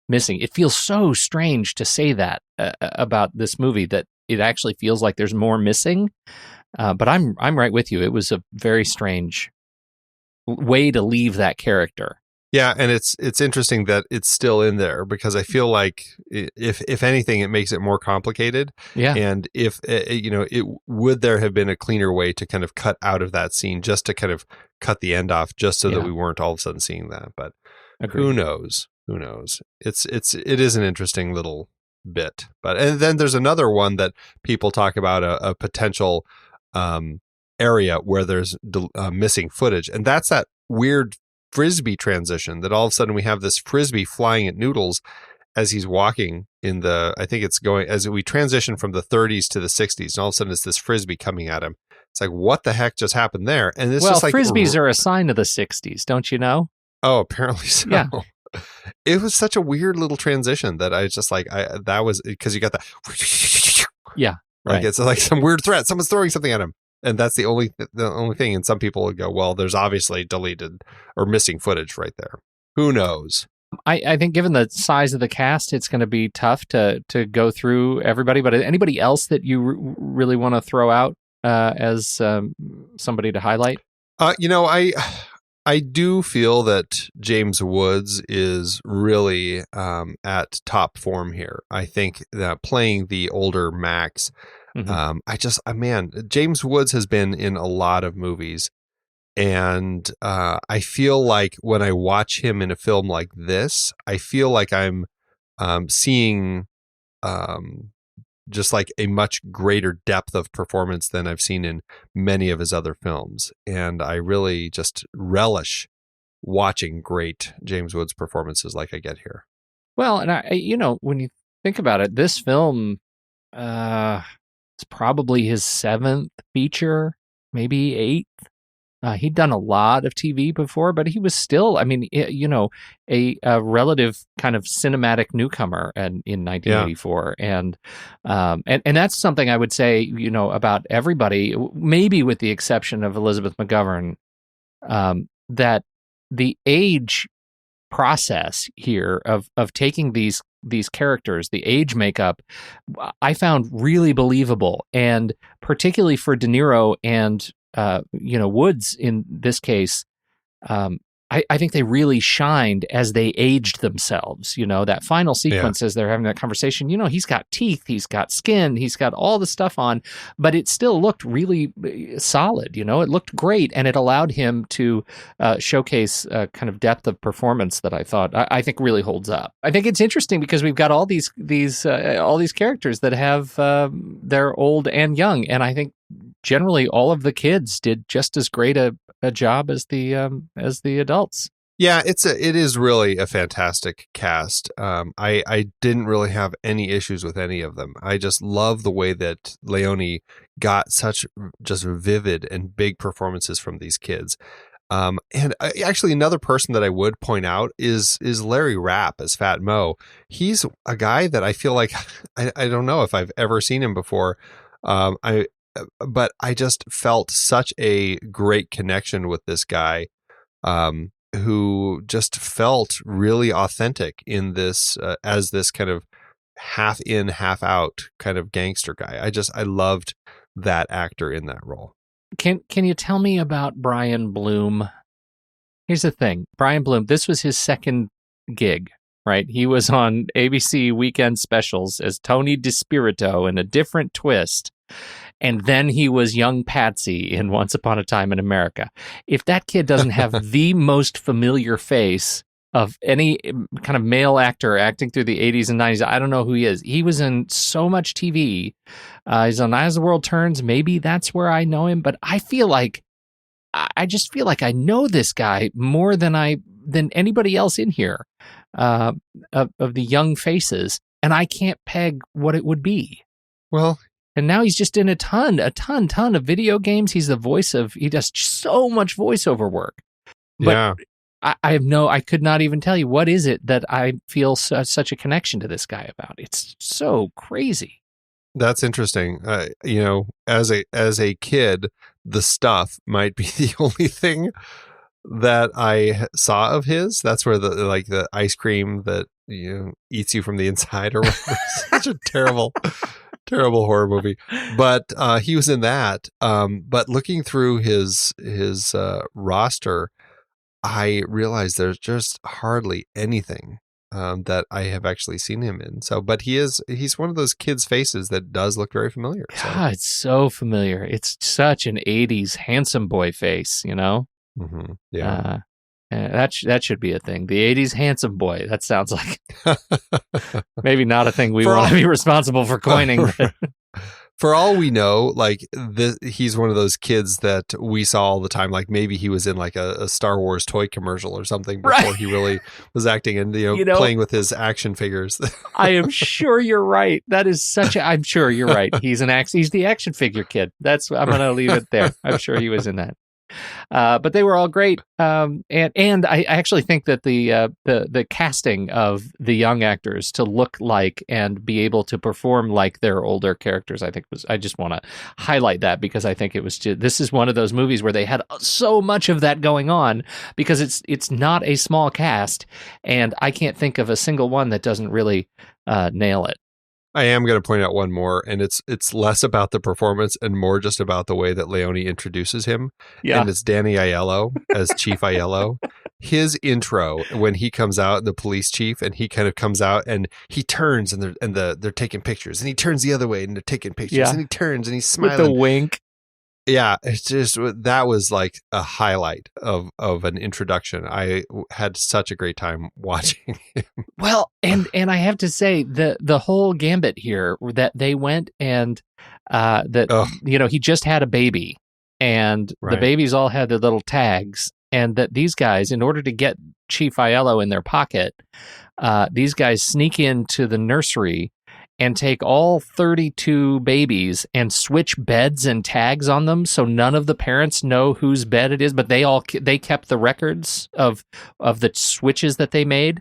missing. It feels so strange to say that about this movie, that it actually feels like there's more missing, but I'm right with you. It was a very strange way to leave that character. Yeah, and it's interesting that it's still in there, because I feel like if anything, it makes it more complicated. Yeah. And if would there have been a cleaner way to kind of cut out of that scene, just to kind of cut the end off, just so that we weren't all of a sudden seeing that. But Agreed. Who knows? It is an interesting little bit. And then there's another one that people talk about, a potential area where there's missing footage, and that's that weird Frisbee transition, that all of a sudden we have this Frisbee flying at Noodles as he's walking in I think it's going, as we transition from the 30s to the 60s, and all of a sudden it's this Frisbee coming at him. It's like, what the heck just happened there? And it's just like, Frisbees are a sign of the 60s, don't you know? Oh, apparently so. Yeah. It was such a weird little transition that I just like, that was because you got the Yeah. Like, right. it's like some weird threat. Someone's throwing something at him. And that's the only thing. And some people would go, well, there's obviously deleted or missing footage right there. Who knows? I think given the size of the cast, it's going to be tough to go through everybody. But anybody else that you really want to throw out as somebody to highlight? I do feel that James Woods is really at top form here. I think that playing the older Max, James Woods has been in a lot of movies, and I feel like when I watch him in a film like this, I feel like I'm seeing just like a much greater depth of performance than I've seen in many of his other films, and I really just relish watching great James Woods performances like I get here. Well, and when you think about it, this film, it's probably his 7th feature, maybe 8th. He'd done a lot of TV before, but he was still, a relative kind of cinematic newcomer in 1984. Yeah. And that's something I would say, about everybody, maybe with the exception of Elizabeth McGovern, that the age process here of taking these characters, the age makeup, I found really believable, and particularly for De Niro and Woods in this case, I think they really shined as they aged themselves. That final sequence as they're having that conversation, he's got teeth, he's got skin, he's got all the stuff on, but it still looked really solid. It looked great, and it allowed him to showcase a kind of depth of performance that I think really holds up. I think it's interesting because we've got all these characters that have they're old and young, and I think generally all of the kids did just as great a a job as the adults. Yeah, it is really a fantastic cast. I didn't really have any issues with any of them. I just love the way that Leone got such just vivid and big performances from these kids. And actually, another person that I would point out is Larry Rapp as Fat Mo. He's a guy that I feel like I don't know if I've ever seen him before. But I just felt such a great connection with this guy, who just felt really authentic in this as this kind of half in, half out kind of gangster guy. I loved that actor in that role. Can you tell me about Brian Bloom? Here's the thing. Brian Bloom, this was his second gig, right? He was on ABC Weekend Specials as Tony DeSpirito in A Different Twist. And then he was young Patsy in Once Upon a Time in America. If that kid doesn't have the most familiar face of any kind of male actor acting through the 80s and 90s, I don't know who he is. He was in so much TV. He's on As the World Turns. Maybe that's where I know him. But I just feel like I know this guy more than anybody else in here of the young faces. And I can't peg what it would be. Well, and now he's just in a ton of video games. He does so much voiceover work. But yeah. I could not even tell you what is it that I feel such a connection to this guy about. It's so crazy. That's interesting. As a kid, The Stuff might be the only thing that I saw of his. That's where the ice cream that eats you from the inside or whatever. Such a terrible horror movie. But he was in that. But looking through his roster, I realized there's just hardly anything that I have actually seen him in. So, but he's one of those kids' faces that does look very familiar. So. Yeah, it's so familiar. It's such an 80s handsome boy face, Mm-hmm. Yeah. That should be a thing. The 80s handsome boy. That sounds like maybe not a thing we want to be responsible for coining. For all we know, he's one of those kids that we saw all the time. Like maybe he was in like a Star Wars toy commercial or something before he really was acting and playing with his action figures. I am sure you're right. That is I'm sure you're right. He's the action figure kid. I'm going to leave it there. I'm sure he was in that. But they were all great, and I actually think that the casting of the young actors to look like and be able to perform like their older characters, I just want to highlight that because I think this is one of those movies where they had so much of that going on because it's not a small cast, and I can't think of a single one that doesn't really nail it. I am going to point out one more, and it's less about the performance and more just about the way that Leone introduces him. Yeah. And it's Danny Aiello as Chief Aiello. His intro when he comes out, the police chief, and he kind of comes out and he turns and they're taking pictures, and he turns the other way and they're taking pictures, and he turns and he's smiling with the wink. Yeah, it's just that was like a highlight of an introduction. I had such a great time watching him. Well, and I have to say the whole gambit here that they went and he just had a baby, and the babies all had their little tags, and that these guys, in order to get Chief Aiello in their pocket, these guys sneak into the nursery and take all 32 babies and switch beds and tags on them so none of the parents know whose bed it is, but they kept the records of the switches that they made,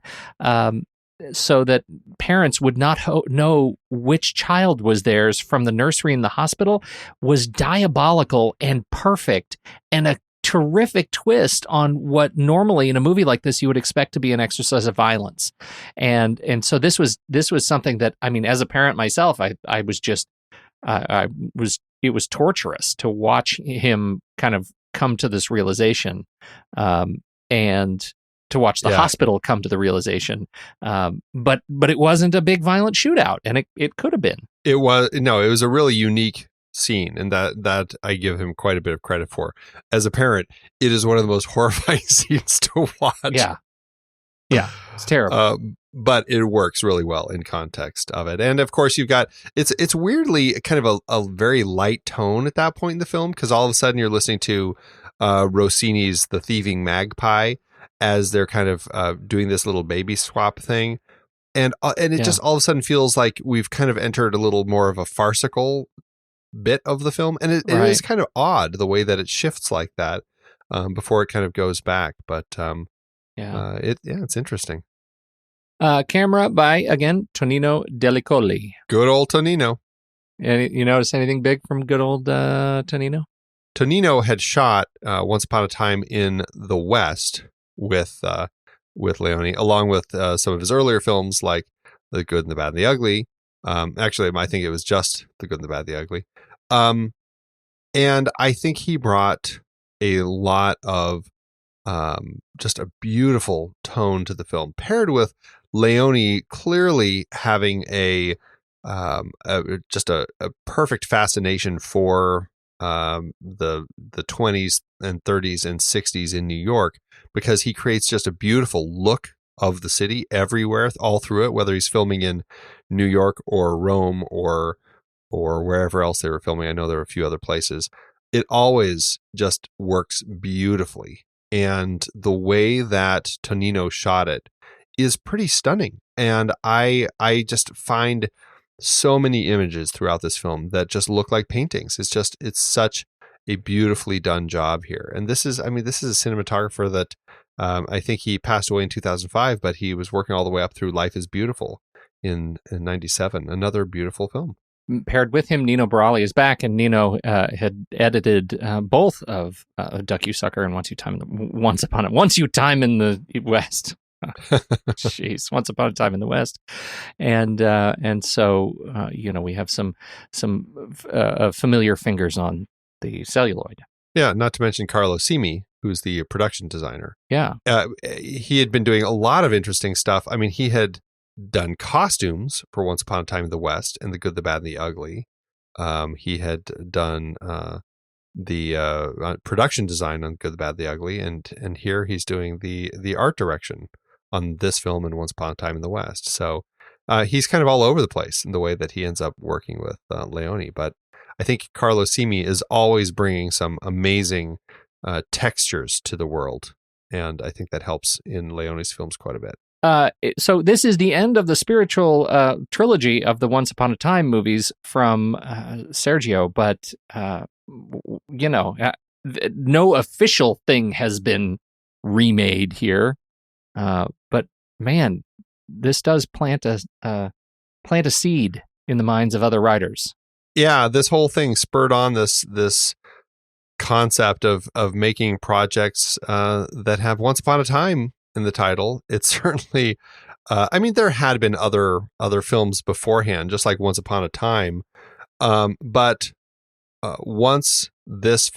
so that parents would not know which child was theirs from the nursery and the hospital. Was diabolical and perfect and a terrific twist on what normally in a movie like this you would expect to be an exercise of violence, and so this was something that, I mean, as a parent myself, it was torturous to watch him kind of come to this realization, and to watch the hospital come to the realization, but it wasn't a big violent shootout, and it could have been. It was a really unique scene, and that I give him quite a bit of credit for. As a parent, it is one of the most horrifying scenes to watch. Yeah, it's terrible. But it works really well in context of it. And of course you've got, it's weirdly kind of a very light tone at that point in the film, because all of a sudden you're listening to Rossini's The Thieving Magpie as they're kind of doing this little baby swap thing. And it just all of a sudden feels like we've kind of entered a little more of a farcical bit of the film. And it is kind of odd the way that it shifts like that before it kind of goes back. But it's interesting. Camera by, again, Tonino Dellicoli. Good old Tonino. You notice anything big from good old Tonino? Tonino had shot Once Upon a Time in the West with Leone, along with some of his earlier films like The Good and the Bad and the Ugly. Actually, I think it was just The Good and the Bad and the Ugly. And I think he brought a lot of just a beautiful tone to the film, paired with Leone clearly having just a perfect fascination for the 20s and 30s and 60s in New York, because he creates just a beautiful look of the city everywhere, all through it, whether he's filming in New York or Rome or wherever else they were filming. I know there were a few other places. It always just works beautifully. And the way that Tonino shot it is pretty stunning. And I just find so many images throughout this film that just look like paintings. It's such a beautifully done job here. And this is a cinematographer that I think he passed away in 2005, but he was working all the way up through Life is Beautiful in 97. Another beautiful film. Paired with him, Nino Barali is back, and Nino had edited both of Duck You Sucker and Once You Time in the West. Jeez, Once Upon a Time in the West, and so we have some familiar fingers on the celluloid. Yeah, not to mention Carlo Simi, who's the production designer. Yeah, he had been doing a lot of interesting stuff. I mean, he had done costumes for Once Upon a Time in the West and The Good, the Bad, and the Ugly. He had done the production design on Good, the Bad, the Ugly, and here he's doing the art direction on this film and Once Upon a Time in the West. So he's kind of all over the place in the way that he ends up working with Leone. But I think Carlo Simi is always bringing some amazing textures to the world, and I think that helps in Leone's films quite a bit. So this is the end of the spiritual trilogy of the Once Upon a Time movies from Sergio, but no official thing has been remade here. But man, this does plant a seed in the minds of other writers. Yeah, this whole thing spurred on this concept of making projects that have Once Upon a Time in the title. It's certainly, there had been other films beforehand, just like Once Upon a Time, but once this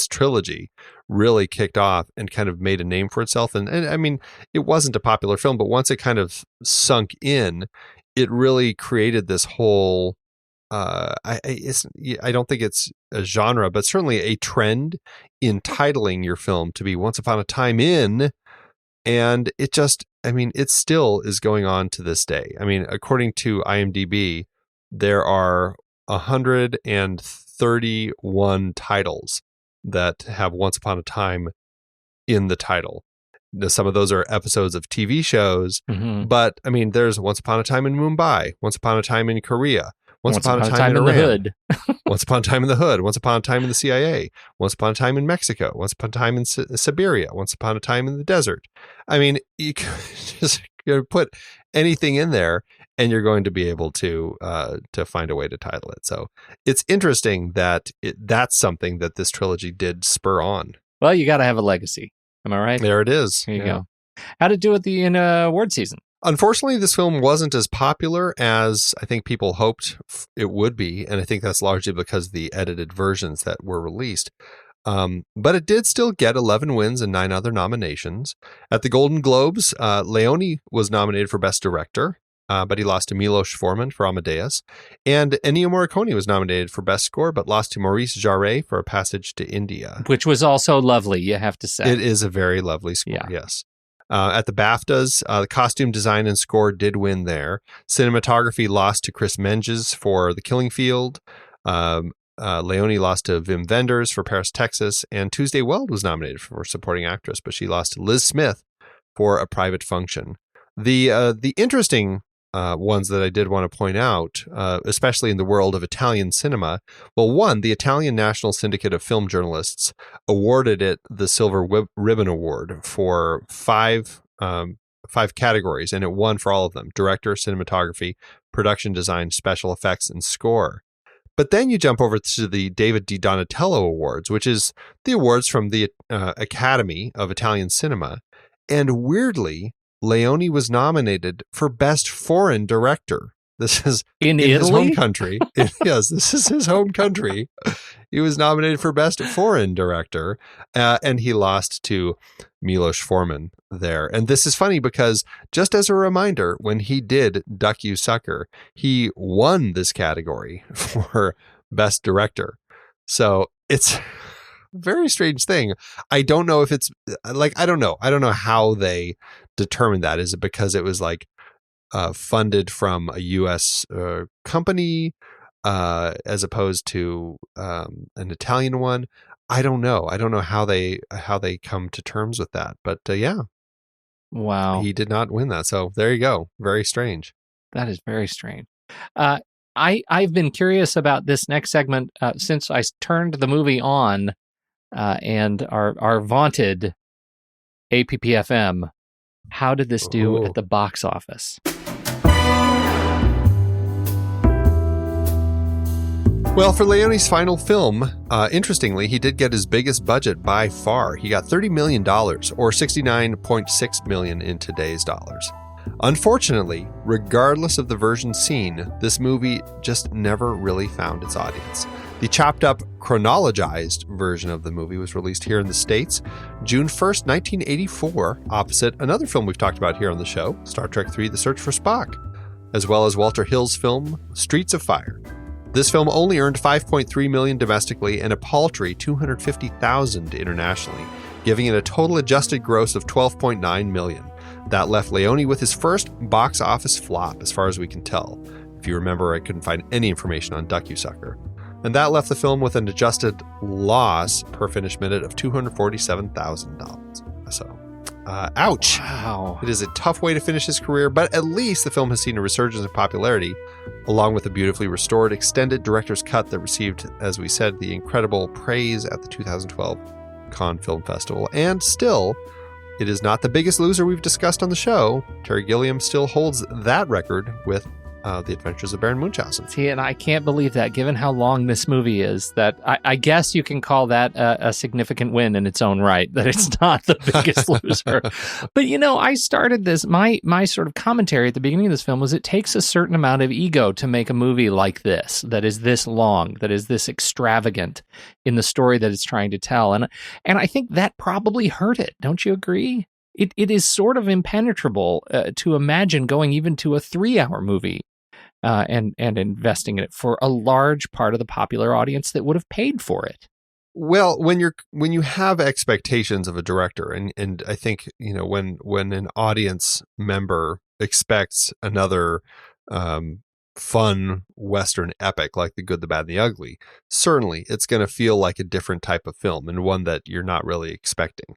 trilogy really kicked off and kind of made a name for itself, and I mean, it wasn't a popular film, but once it kind of sunk in, it really created this whole I don't think it's a genre, but certainly a trend in titling your film to be Once Upon a Time in. And it still is going on to this day. I mean, according to IMDb, there are 131 titles that have Once Upon a Time in the title. Now, some of those are episodes of TV shows, but I mean, there's Once Upon a Time in Mumbai, Once Upon a Time in Korea, Once Upon a Time in the Hood. Once Upon a Time in the Hood. Once Upon a Time in the CIA. Once Upon a Time in Mexico. Once Upon a Time in Siberia. Once Upon a Time in the desert. I mean, you can just put anything in there, and you're going to be able to find a way to title it. So it's interesting that that's something that this trilogy did spur on. Well, you got to have a legacy. Am I right? There it is. There you go. How'd it do in award season? Unfortunately, this film wasn't as popular as I think people hoped it would be, and I think that's largely because of the edited versions that were released. But it did still get 11 wins and 9 other nominations. At the Golden Globes, Leone was nominated for Best Director, but he lost to Milos Forman for Amadeus. And Ennio Morricone was nominated for Best Score, but lost to Maurice Jarre for A Passage to India. Which was also lovely, you have to say. It is a very lovely score, yes. At the BAFTAs, the costume design and score did win there. Cinematography lost to Chris Menges for The Killing Field. Leone lost to Wim Wenders for Paris, Texas, and Tuesday Weld was nominated for supporting actress, but she lost to Liz Smith for A Private Function. The interesting ones that I did want to point out, especially in the world of Italian cinema, well, one, the Italian National Syndicate of Film Journalists awarded it the Silver Ribbon Award for five categories, and it won for all of them: director, cinematography, production design, special effects, and score. But then you jump over to the David Di Donatello Awards, which is the awards from the Academy of Italian Cinema. And weirdly, Leone was nominated for Best Foreign Director. This is in his Italy? home country. Yes, this is his home country. He was nominated for Best Foreign Director, and he lost to Milos Forman there. And this is funny because, just as a reminder, when he did Duck You Sucker, he won this category for Best Director. So it's a very strange thing. I don't know if it's like, I don't know how they determined that. Is it because it was like funded from a U.S. company as opposed to an Italian one? I don't know. I don't know how they come to terms with that. But yeah, Wow, he did not win that. So there you go. Very strange. that is very strange. I've been curious about this next segment since I turned the movie on, and our vaunted APPFM. How did this do at the box office? Well, for Leone's final film, interestingly, he did get his biggest budget by far. He got $30 million, or $69.6 million in today's dollars. Unfortunately, regardless of the version seen, this movie just never really found its audience. The chopped up, chronologized version of the movie was released here in the States June 1st, 1984, opposite another film we've talked about here on the show, Star Trek III: The Search for Spock, as well as Walter Hill's film Streets of Fire. This film only earned $5.3 million domestically and a paltry $250,000 internationally, giving it a total adjusted gross of $12.9 million. That left Leone with his first box office flop, as far as we can tell. If you remember, I couldn't find any information on Duck You Sucker. And that left the film with an adjusted loss per finished minute of $247,000. So, ouch. Wow. It is a tough way to finish his career, but at least the film has seen a resurgence in popularity, along with a beautifully restored extended director's cut that received, as we said, the incredible praise at the 2012 Cannes Film Festival. And still, it is not the biggest loser we've discussed on the show. Terry Gilliam still holds that record with The Adventures of Baron Munchausen. See, and I can't believe that, given how long this movie is, that I guess you can call that a significant win in its own right, that it's not the biggest loser. But, I started this, my sort of commentary at the beginning of this film was it takes a certain amount of ego to make a movie like this, that is this long, that is this extravagant in the story that it's trying to tell. And I think that probably hurt it. Don't you agree? It is sort of impenetrable to imagine going even to a 3-hour movie and investing in it for a large part of the popular audience that would have paid for it. Well, when you have expectations of a director, and I think when an audience member expects another fun Western epic like The Good, the Bad, and the Ugly, certainly it's going to feel like a different type of film and one that you're not really expecting.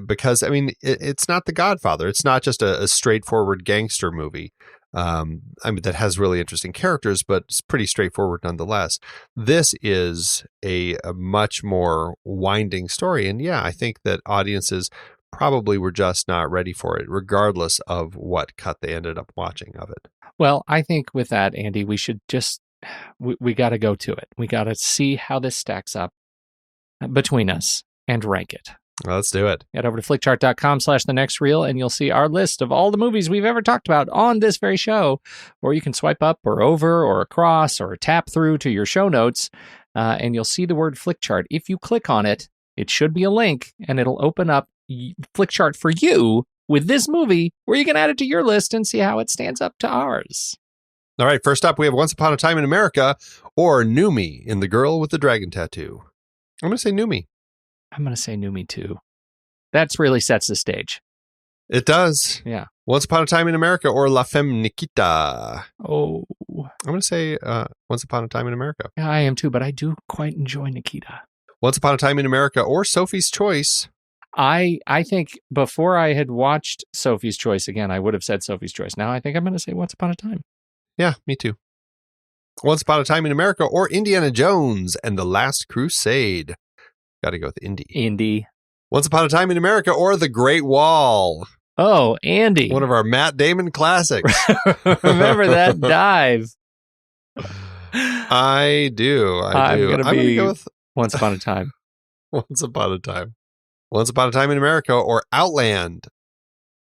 Because it's not The Godfather. It's not just a straightforward gangster movie. That has really interesting characters, but it's pretty straightforward nonetheless. This is a much more winding story. And yeah, I think that audiences probably were just not ready for it, regardless of what cut they ended up watching of it. Well, I think with that, Andy, we should just, we got to go to it. We got to see how this stacks up between us and rank it. Well, let's do it. Head over to flickchart.com/thenextreel and you'll see our list of all the movies we've ever talked about on this very show. Or you can swipe up or over or across or tap through to your show notes and you'll see the word Flickchart. If you click on it, it should be a link and it'll open up Flickchart for you with this movie where you can add it to your list and see how it stands up to ours. All right, first up, we have Once Upon a Time in America or Numi in The Girl with the Dragon Tattoo. I'm going to say Numi. I'm going to say Numi too. That really sets the stage. It does. Yeah. Once Upon a Time in America or La Femme Nikita. Oh, I'm going to say Once Upon a Time in America. Yeah, I am too, but I do quite enjoy Nikita. Once Upon a Time in America or Sophie's Choice. I think before I had watched Sophie's Choice again, I would have said Sophie's Choice. Now I think I'm going to say Once Upon a Time. Yeah, me too. Once Upon a Time in America or Indiana Jones and the Last Crusade. Got to go with Indy. Indy. Once Upon a Time in America or The Great Wall. Oh, Andy. One of our Matt Damon classics. Remember that dive. I do. I'm going to go with Once Upon a Time. Once Upon a Time. Once Upon a Time in America or Outland.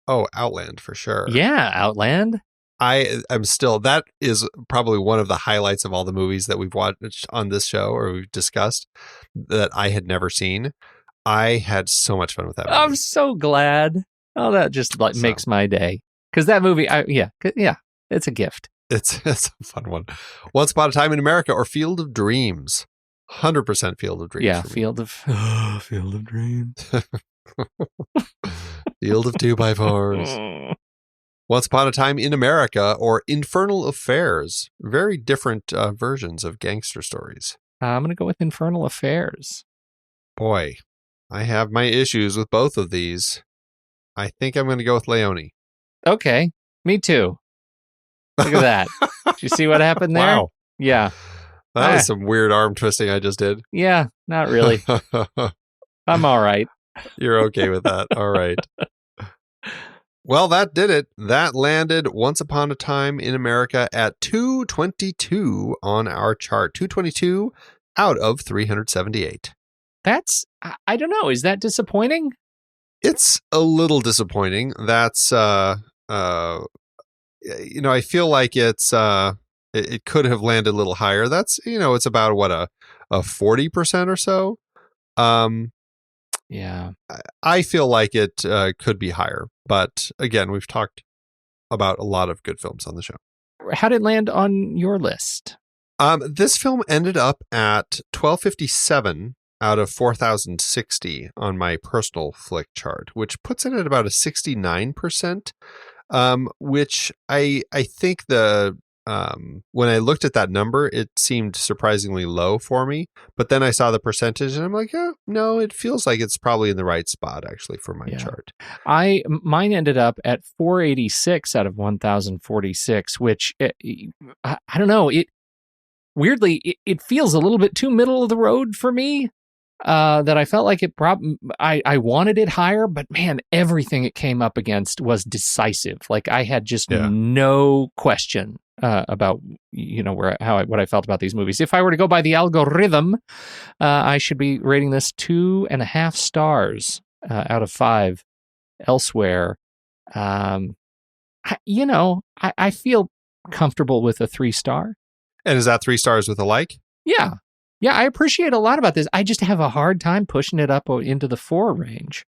Oh, Outland for sure. Yeah, Outland. I'm still, that is probably one of the highlights of all the movies that we've watched on this show or we've discussed that I had never seen. I had so much fun with that movie. I'm so glad. Oh, that just makes my day. Because that movie, it's a gift. It's a fun one. Once Upon a Time in America or Field of Dreams. 100% Field of Dreams. Yeah, Field of Dreams. Field of 2x4s. Once Upon a Time in America or Infernal Affairs. Very different versions of gangster stories. I'm going to go with Infernal Affairs. Boy, I have my issues with both of these. I think I'm going to go with Leone. Okay, me too. Look at that. Did you see what happened there? Wow. Yeah. That was some weird arm twisting I just did. Yeah, not really. I'm all right. You're okay with that. All right. Well, that did it. That landed Once Upon a Time in America at 222 on our chart. 222 out of 378. That's, I don't know. Is that disappointing? It's a little disappointing. That's, I feel like it could have landed a little higher. That's, it's about what, a 40% or so. Yeah. I feel like it could be higher. But again, we've talked about a lot of good films on the show. How did it land on your list? This film ended up at 1257 out of 4,060 on my personal flick chart, which puts it at about a 69%, which I think when I looked at that number, it seemed surprisingly low for me. But then I saw the percentage and I'm like, oh, no, it feels like it's probably in the right spot, actually, for my chart. Mine ended up at 486 out of 1,046, which I don't know. Weirdly, it feels a little bit too middle of the road for me. That I felt like I wanted it higher, but man, everything it came up against was decisive. Like I had just no question about what I felt about these movies. If I were to go by the algorithm, I should be rating this 2.5 stars out of 5. Elsewhere, I feel comfortable with a 3-star. And is that 3 stars with a like? Yeah. Yeah, I appreciate a lot about this. I just have a hard time pushing it up into the 4 range.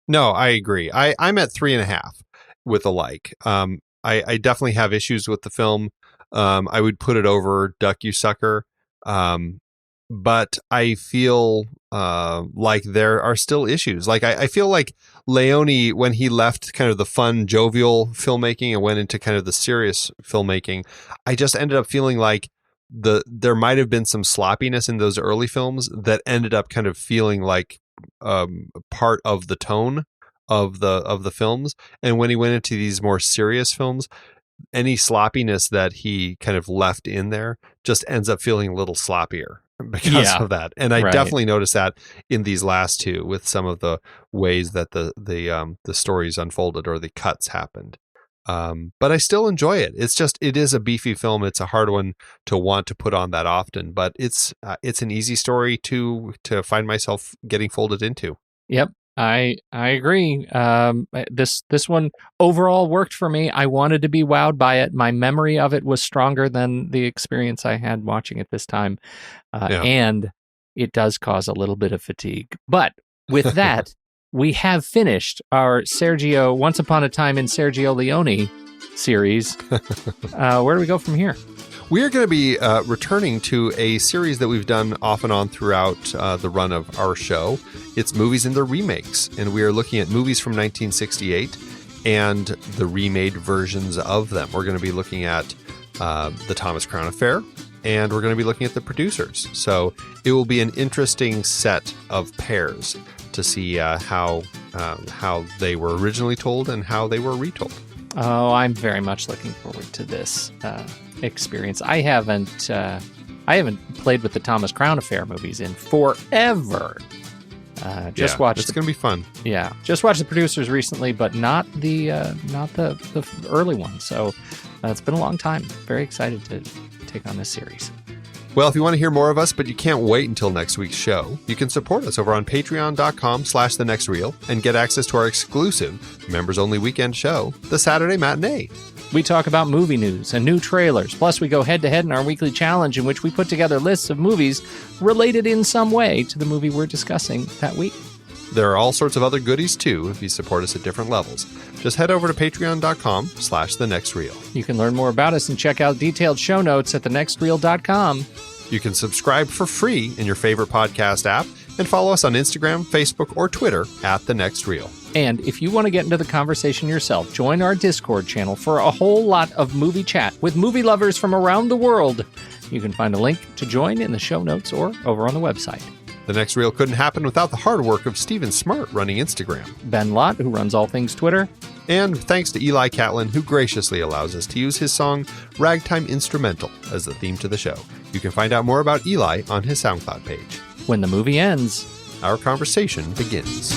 No, I agree. I'm at 3.5 with a like. I definitely have issues with the film. I would put it over Duck You Sucker. But I feel like there are still issues. Like I feel like Leone, when he left kind of the fun, jovial filmmaking and went into kind of the serious filmmaking, I just ended up feeling like there might have been some sloppiness in those early films that ended up kind of feeling like part of the tone of the films. And when he went into these more serious films, any sloppiness that he kind of left in there just ends up feeling a little sloppier because of that. And I definitely noticed that in these last two with some of the ways that the stories unfolded or the cuts happened. But I still enjoy it. It is a beefy film. It's a hard one to want to put on that often, but it's an easy story to find myself getting folded into. Yep. I agree. This one overall worked for me. I wanted to be wowed by it. My memory of it was stronger than the experience I had watching it this time. And it does cause a little bit of fatigue. But with that, we have finished our Once Upon a Time in Sergio Leone series. Where do we go from here? We're going to be returning to a series that we've done off and on throughout the run of our show. It's Movies and their Remakes, and we are looking at movies from 1968 and the remade versions of them. We're going to be looking at the Thomas Crown Affair, and we're going to be looking at the producers. So it will be an interesting set of pairs to see how they were originally told and how they were retold. Oh, I'm very much looking forward to this experience. I haven't played with the Thomas Crown Affair movies in forever. Watched. It's going to be fun. Yeah, just watched the producers recently, but not the early one. So it's been a long time. Very excited to take on this series. Well, if you want to hear more of us, but you can't wait until next week's show, you can support us over on patreon.com/thenextreel and get access to our exclusive members-only weekend show, The Saturday Matinee. We talk about movie news and new trailers. Plus, we go head-to-head in our weekly challenge in which we put together lists of movies related in some way to the movie we're discussing that week. There are all sorts of other goodies, too, if you support us at different levels. Just head over to patreon.com/thenextreel. You can learn more about us and check out detailed show notes at thenextreel.com. You can subscribe for free in your favorite podcast app and follow us on Instagram, Facebook, or Twitter at The Next Reel. And if you want to get into the conversation yourself, join our Discord channel for a whole lot of movie chat with movie lovers from around the world. You can find a link to join in the show notes or over on the website. The Next Reel couldn't happen without the hard work of Steven Smart running Instagram, Ben Lott, who runs all things Twitter, and thanks to Eli Catlin, who graciously allows us to use his song Ragtime Instrumental as the theme to the show. You can find out more about Eli on his SoundCloud page. When the movie ends, our conversation begins.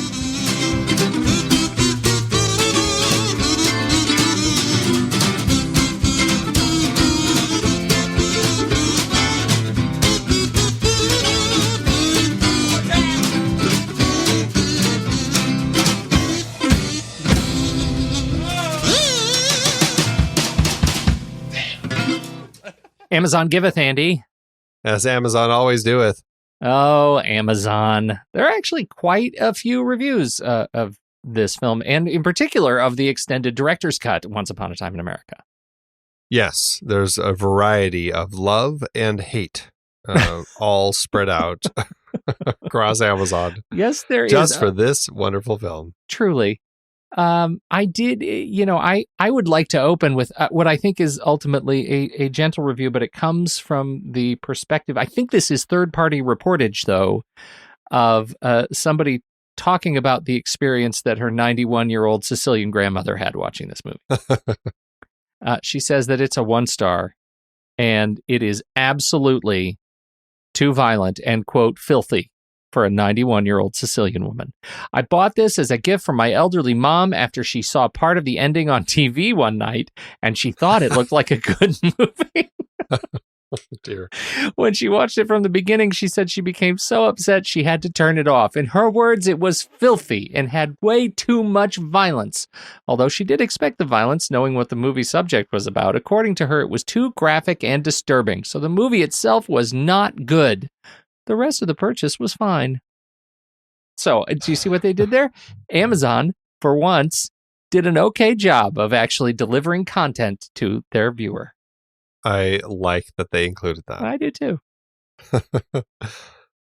Amazon giveth, Andy. As Amazon always doeth. Oh, Amazon. There are actually quite a few reviews of this film, and in particular of the extended director's cut, Once Upon a Time in America. Yes, there's a variety of love and hate, all spread out across Amazon. Yes, there is. Just for this wonderful film. Truly. I did, I would like to open with what I think is ultimately a gentle review, but it comes from the perspective, I think this is third-party reportage, though, of somebody talking about the experience that her 91-year-old Sicilian grandmother had watching this movie. She says that it's a 1-star, and it is absolutely too violent and, quote, filthy for a 91-year-old Sicilian woman. I bought this as a gift from my elderly mom after she saw part of the ending on TV one night, and she thought it looked like a good movie. Oh, dear. When she watched it from the beginning, she said she became so upset she had to turn it off. In her words, it was filthy and had way too much violence. Although she did expect the violence, knowing what the movie subject was about, according to her, it was too graphic and disturbing, so the movie itself was not good. The rest of the purchase was fine. So, do you see what they did there? Amazon, for once, did an okay job of actually delivering content to their viewer. I like that they included that. I do too.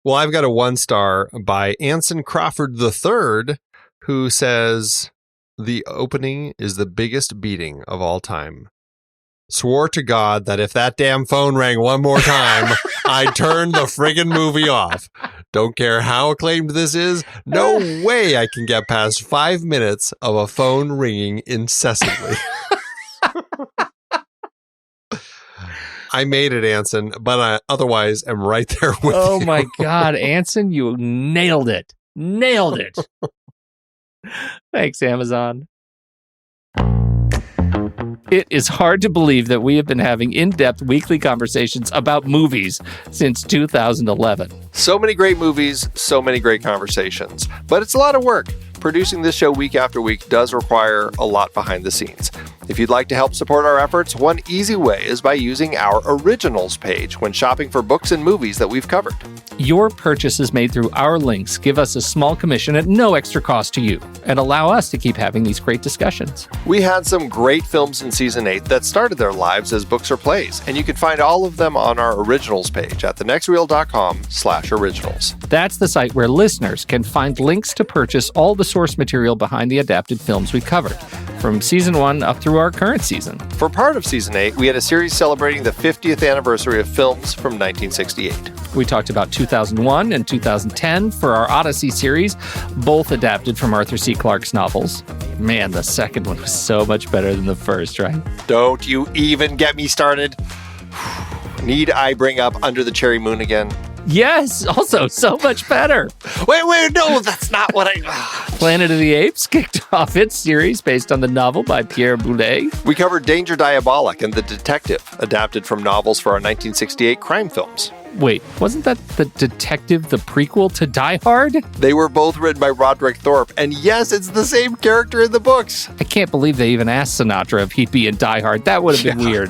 Well, I've got a 1-star by Anson Crawford III, who says, the opening is the biggest beating of all time. Swore to God that if that damn phone rang one more time, I'd turn the friggin' movie off. Don't care how acclaimed this is. No way I can get past 5 minutes of a phone ringing incessantly. I made it, Anson, but I otherwise am right there with you. Oh my God, Anson, you nailed it. Nailed it. Thanks, Amazon. It is hard to believe that we have been having in-depth weekly conversations about movies since 2011. So many great movies, so many great conversations. But it's a lot of work. Producing this show week after week does require a lot behind the scenes. If you'd like to help support our efforts, one easy way is by using our Originals page when shopping for books and movies that we've covered. Your purchases made through our links give us a small commission at no extra cost to you and allow us to keep having these great discussions. We had some great films in Season 8 that started their lives as books or plays, and you can find all of them on our Originals page at thenextreel.com/originals. That's the site where listeners can find links to purchase all the source material behind the adapted films we covered. from season 1 up through our current season. For part of season 8, we had a series celebrating the 50th anniversary of films from 1968. We talked about 2001 and 2010 for our Odyssey series, both adapted from Arthur C. Clarke's novels. Man, the second one was so much better than the first, right? Don't you even get me started. Need I bring up Under the Cherry Moon again? Yes, also so much better. Wait, no, that's not what I... Planet of the Apes kicked off its series based on the novel by Pierre Boulet. We covered Danger Diabolik and The Detective, adapted from novels for our 1968 crime films. Wait, wasn't that The Detective, the prequel to Die Hard? They were both written by Roderick Thorpe, and yes, it's the same character in the books. I can't believe they even asked Sinatra if he'd be in Die Hard. That would have been weird.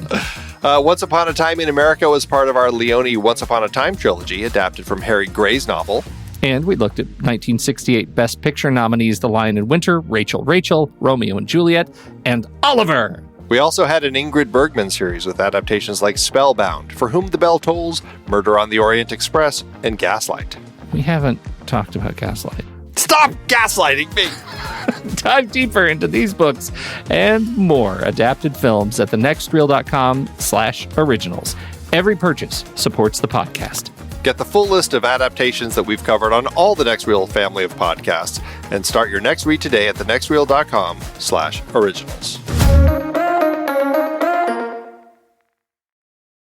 Once Upon a Time in America was part of our Leone Once Upon a Time trilogy, adapted from Harry Gray's novel. And we looked at 1968 Best Picture nominees The Lion in Winter, Rachel, Romeo and Juliet, and Oliver! We also had an Ingrid Bergman series with adaptations like Spellbound, For Whom the Bell Tolls, Murder on the Orient Express, and Gaslight. We haven't talked about Gaslight. Stop gaslighting me! Dive deeper into these books and more adapted films at thenextreel.com/originals. Every purchase supports the podcast. Get the full list of adaptations that we've covered on all the Next Reel family of podcasts, and start your next read today at thenextreel.com/originals.